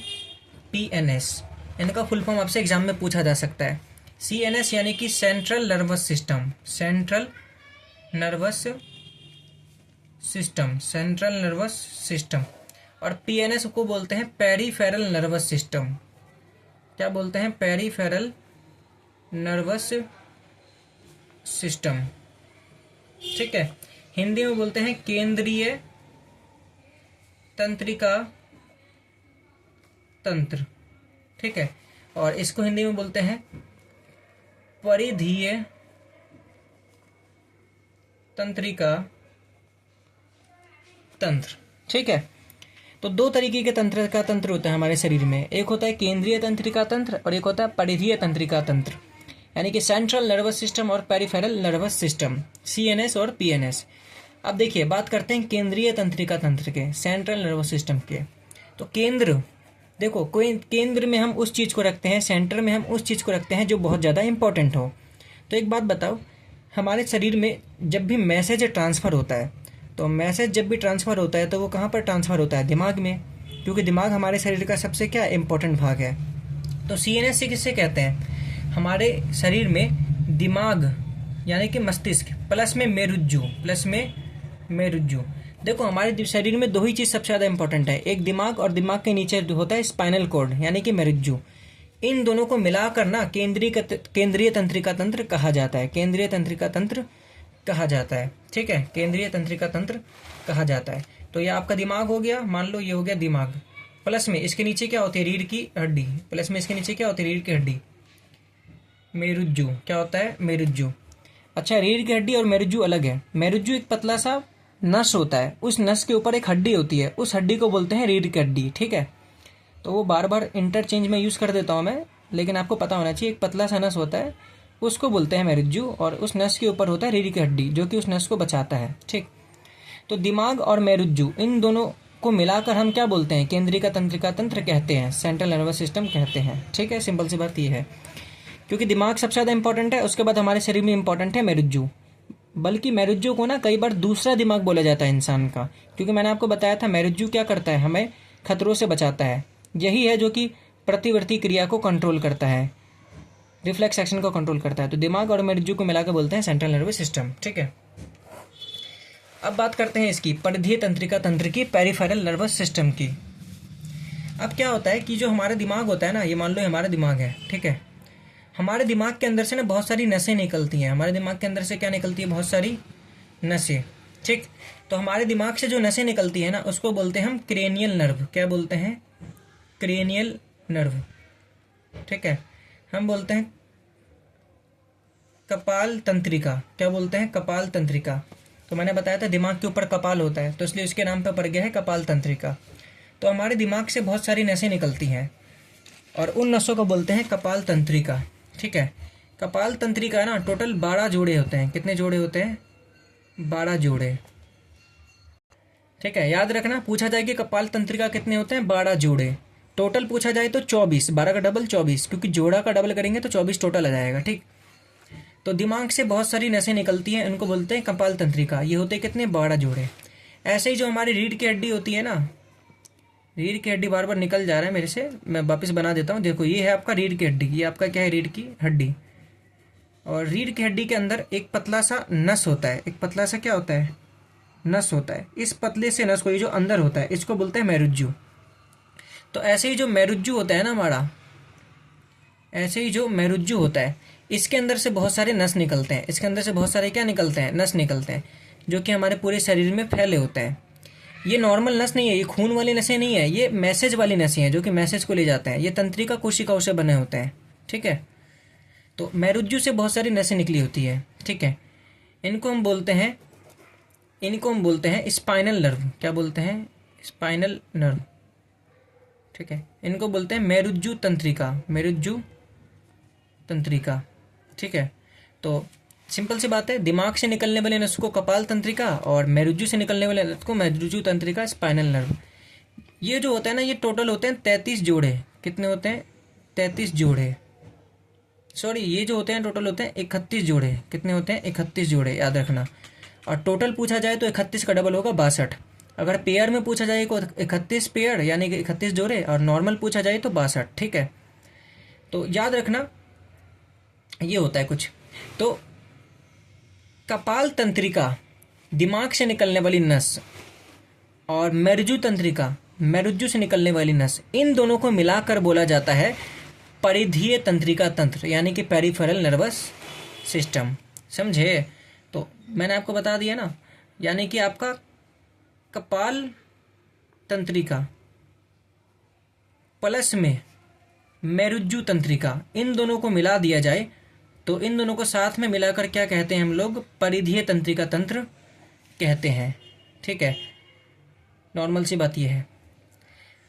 PNS। इनका फुल फॉर्म आपसे एग्जाम में पूछा जा सकता है। CNS यानी कि central nervous system, central nervous system, central nervous system. और PNS को बोलते हैं पेरीफेरल नर्वस सिस्टम। क्या बोलते हैं? Peripheral nervous system. ठीक है, हिंदी में बोलते हैं केंद्रीय तंत्रिका तंत्र। ठीक है, और इसको हिंदी में बोलते हैं परिधीय तंत्रिका तंत्र। ठीक है, तो दो तरीके के तंत्र होता है हमारे शरीर में, एक होता है केंद्रीय तंत्रिका तंत्र और एक होता है परिधीय तंत्रिका तंत्र, यानी कि सेंट्रल नर्वस सिस्टम और पेरिफेरल नर्वस सिस्टम, सीएनएस और पीएनएस। अब देखिए बात करते हैं केंद्रीय तंत्रिका तंत्र के, सेंट्रल नर्वस सिस्टम के। तो केंद्र, देखो कोई केंद्र में हम उस चीज़ को रखते हैं, सेंटर में हम उस चीज़ को रखते हैं जो बहुत ज़्यादा इंपॉर्टेंट हो। तो एक बात बताओ, हमारे शरीर में जब भी मैसेज ट्रांसफ़र होता है, तो मैसेज जब भी ट्रांसफ़र होता है तो वो कहाँ पर ट्रांसफ़र होता है? दिमाग में, क्योंकि दिमाग हमारे शरीर का सबसे क्या इंपॉर्टेंट भाग है। तो सीएनएस से किससे कहते हैं? हमारे शरीर में दिमाग यानी कि मस्तिष्क प्लस में मेरुज्जु। देखो हमारे शरीर में दो ही चीज़ सबसे ज़्यादा इंपॉर्टेंट है, एक दिमाग और दिमाग के नीचे होता है स्पाइनल कॉर्ड यानी कि मेरुज्जु। इन दोनों को मिलाकर ना केंद्रीय तंत्रिका तंत्र कहा जाता है, केंद्रीय तंत्रिका तंत्र कहा जाता है। ठीक है, केंद्रीय तंत्रिका तंत्र कहा जाता है। तो ये आपका दिमाग हो गया, मान लो ये हो गया दिमाग, प्लस में इसके नीचे क्या होती है? रीढ़ की हड्डी, प्लस में इसके नीचे क्या होती है? रीढ़ की हड्डी, मेरुज्जु। क्या होता है? मेरुज्जु। अच्छा, रीढ़ की हड्डी और मेरुज्जु अलग है। मेरुज्जु एक पतला सा नस होता है, उस नस के ऊपर एक हड्डी होती है, उस हड्डी को बोलते हैं रीढ़ की हड्डी। ठीक है, तो वो बार बार इंटरचेंज में यूज़ कर देता हूँ मैं, लेकिन आपको पता होना चाहिए एक पतला सा नस होता है उसको बोलते हैं मेरुज्जु, और उस नस के ऊपर होता है रीढ़ की हड्डी जो कि उस नस को बचाता है। ठीक, तो दिमाग और मेरुज्जु इन दोनों को मिलाकर हम क्या बोलते हैं? केंद्रीय तंत्रिका तंत्र कहते हैं, सेंट्रल नर्वस सिस्टम कहते हैं। ठीक है, सिंपल सी बात ये है, क्योंकि दिमाग सबसे ज़्यादा इंपॉर्टेंट है, उसके बाद हमारे शरीर में इंपॉर्टेंट है मेरुज्जु। बल्कि मेरुज्जु को ना कई बार दूसरा दिमाग बोला जाता है इंसान का, क्योंकि मैंने आपको बताया था मेरुज्जु क्या करता है? हमें खतरों से बचाता है। यही है जो कि प्रतिवर्ती क्रिया को कंट्रोल करता है, रिफ्लेक्स एक्शन को कंट्रोल करता है। तो दिमाग और मेरुज्जु को मिलाकर बोलते हैं सेंट्रल नर्वस सिस्टम। ठीक है, अब बात करते हैं इसकी परिधीय तंत्रिका तंत्र की, पेरिफेरल नर्वस सिस्टम की। अब क्या होता है कि जो हमारा दिमाग होता है ना, ये मान लो हमारा दिमाग है। ठीक है, हमारे दिमाग के अंदर से ना बहुत सारी नसें निकलती हैं। हमारे दिमाग के अंदर से क्या निकलती है? बहुत सारी नसें। ठीक, तो हमारे दिमाग से जो नसें निकलती है ना उसको बोलते हैं हम क्रेनियल नर्व। क्या बोलते हैं? Cranial nerve. ठीक है, हम बोलते हैं कपाल तंत्रिका। क्या बोलते हैं? कपाल तंत्रिका। तो मैंने बताया था दिमाग के ऊपर कपाल होता है, तो इसलिए उसके नाम पर पड़ गया है कपाल तंत्रिका। तो हमारे दिमाग से बहुत सारी नसें निकलती हैं और उन नसों को बोलते हैं कपाल तंत्रिका। ठीक है, कपाल तंत्रिका ना टोटल 12 जोड़े होते हैं। कितने जोड़े होते हैं? 12 जोड़े। ठीक है, याद रखना, पूछा जाए कि कपाल तंत्रिका कितने होते हैं? 12 जोड़े। टोटल पूछा जाए तो 24, 12 का डबल 24, क्योंकि जोड़ा का डबल करेंगे तो 24 टोटल आ जाएगा। ठीक, तो दिमाग से बहुत सारी नसें निकलती हैं, उनको बोलते हैं कपाल तंत्रिका। ये होते कितने? 12 जोड़े। ऐसे ही जो हमारी रीढ़ की हड्डी होती है ना, रीढ़ की हड्डी बार बार निकल जा रहा है मेरे से, मैं वापस बना देता हूँ। देखो ये है आपका रीढ़ की हड्डी, ये आपका क्या है? रीढ़ की हड्डी। और रीढ़ की हड्डी के अंदर एक पतला सा नस होता है, एक पतला सा क्या होता है? नस होता है। इस पतले से नस को, ये जो अंदर होता है, इसको बोलते हैं मेरुज्जु। तो ऐसे ही जो मेरुज्जु होता है ना हमारा, ऐसे ही जो मेरुज्जु होता है, इसके अंदर से बहुत सारे नस निकलते हैं। इसके अंदर से बहुत सारे क्या निकलते हैं? नस निकलते हैं, जो कि हमारे पूरे शरीर में फैले होते हैं। ये नॉर्मल नस नहीं है, ये खून वाली नसें नहीं है, ये मैसेज वाली नसें हैं जो कि मैसेज को ले जाते हैं। ये तंत्रिका कोशिकाओं से बने होते हैं। ठीक है, तो मेरुज्जु से बहुत सारी नसें निकली होती है। ठीक है, इनको हम बोलते हैं स्पाइनल नर्व। क्या बोलते हैं? Spinal nerve. ठीक है, इनको बोलते हैं मेरुज्जु तंत्रिका, मेरुज्जु तंत्रिका। ठीक है, तो सिंपल सी बात है, दिमाग से निकलने वाले नस को कपाल तंत्रिका और मेरुज्जु से निकलने वाले नस को मेरुज्जु तंत्रिका, स्पाइनल नर्व। ये जो होता है ना, ये टोटल होते हैं 33 जोड़े। कितने होते हैं? 33 जोड़े। सॉरी, ये जो होते हैं टोटल होते हैं 31 जोड़े। कितने होते हैं? 31 जोड़े, याद रखना। और टोटल पूछा जाए तो 31 का डबल होगा 62। अगर पेयर में पूछा जाए तो 31 पेयर यानी कि 31 जोड़े, और नॉर्मल पूछा जाए तो 62। ठीक है, तो याद रखना ये होता है कुछ। तो कपाल तंत्रिका दिमाग से निकलने वाली नस और मेरुज्जु तंत्रिका मेरुज्जु से निकलने वाली नस, इन दोनों को मिलाकर बोला जाता है परिधीय तंत्रिका तंत्र, यानी कि पेरिफेरल नर्वस सिस्टम। समझे? तो मैंने आपको बता दिया ना, यानी कि आपका कपाल तंत्रिका प्लस में मेरुज्जु तंत्रिका, इन दोनों को मिला दिया जाए तो इन दोनों को साथ में मिलाकर क्या कहते हैं हम लोग? परिधीय तंत्रिका तंत्र कहते हैं। ठीक है, नॉर्मल सी बात यह है।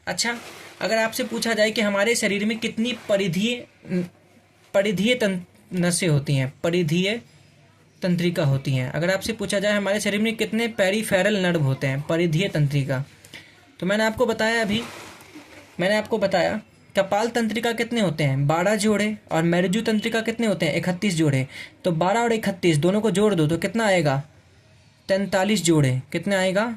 अच्छा, अगर आपसे पूछा जाए कि हमारे शरीर में कितनी परिधीय नसें होती हैं, परिधीय तंत्रिका होती हैं, अगर आपसे पूछा जाए हमारे शरीर में कितने पेरिफेरल नर्व होते हैं, परिधीय तंत्रिका, तो मैंने आपको बताया कपाल तंत्रिका कितने होते हैं, 12 जोड़े, और मेरुजु तंत्रिका कितने होते हैं, 31 जोड़े। तो 12 और 31 दोनों को जोड़ दो तो कितना आएगा, 43 जोड़े। कितना आएगा,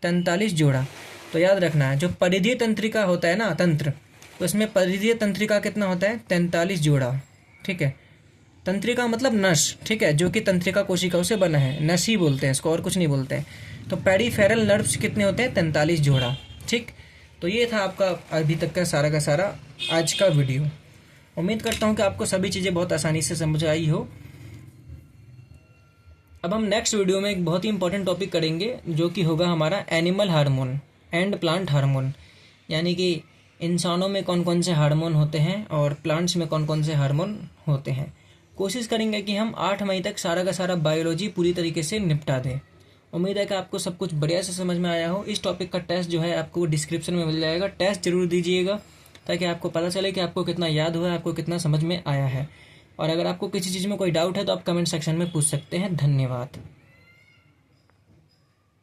43 जोड़ा। तो याद रखना है, जो परिधीय तंत्रिका होता है ना, तंत्र, तो इसमें परिधीय तंत्रिका कितना होता है, 43 जोड़ा। ठीक है, तंत्रिका मतलब नस, ठीक है, जो कि तंत्रिका कोशिकाओं से बना है, नस ही बोलते हैं इसको, और कुछ नहीं बोलते हैं। तो पेरिफेरल नर्व्स कितने होते हैं, 43 जोड़ा। ठीक, तो ये था आपका अभी तक का सारा आज का वीडियो। उम्मीद करता हूँ कि आपको सभी चीज़ें बहुत आसानी से समझ आई हो। अब हम नेक्स्ट वीडियो में एक बहुत ही इंपॉर्टेंट टॉपिक करेंगे, जो कि होगा हमारा animal hormone and plant hormone, यानी कि इंसानों में कौन कौन से हार्मोन होते हैं और प्लांट्स में कौन कौन से हार्मोन होते हैं। कोशिश करेंगे कि हम 8 मई तक सारा का सारा बायोलॉजी पूरी तरीके से निपटा दें। उम्मीद है कि आपको सब कुछ बढ़िया से समझ में आया हो। इस टॉपिक का टेस्ट जो है आपको डिस्क्रिप्शन में मिल जाएगा, टेस्ट जरूर दीजिएगा, ताकि आपको पता चले कि आपको कितना याद हुआ है, आपको कितना समझ में आया है। और अगर आपको किसी चीज़ में कोई डाउट है तो आप कमेंट सेक्शन में पूछ सकते हैं। धन्यवाद।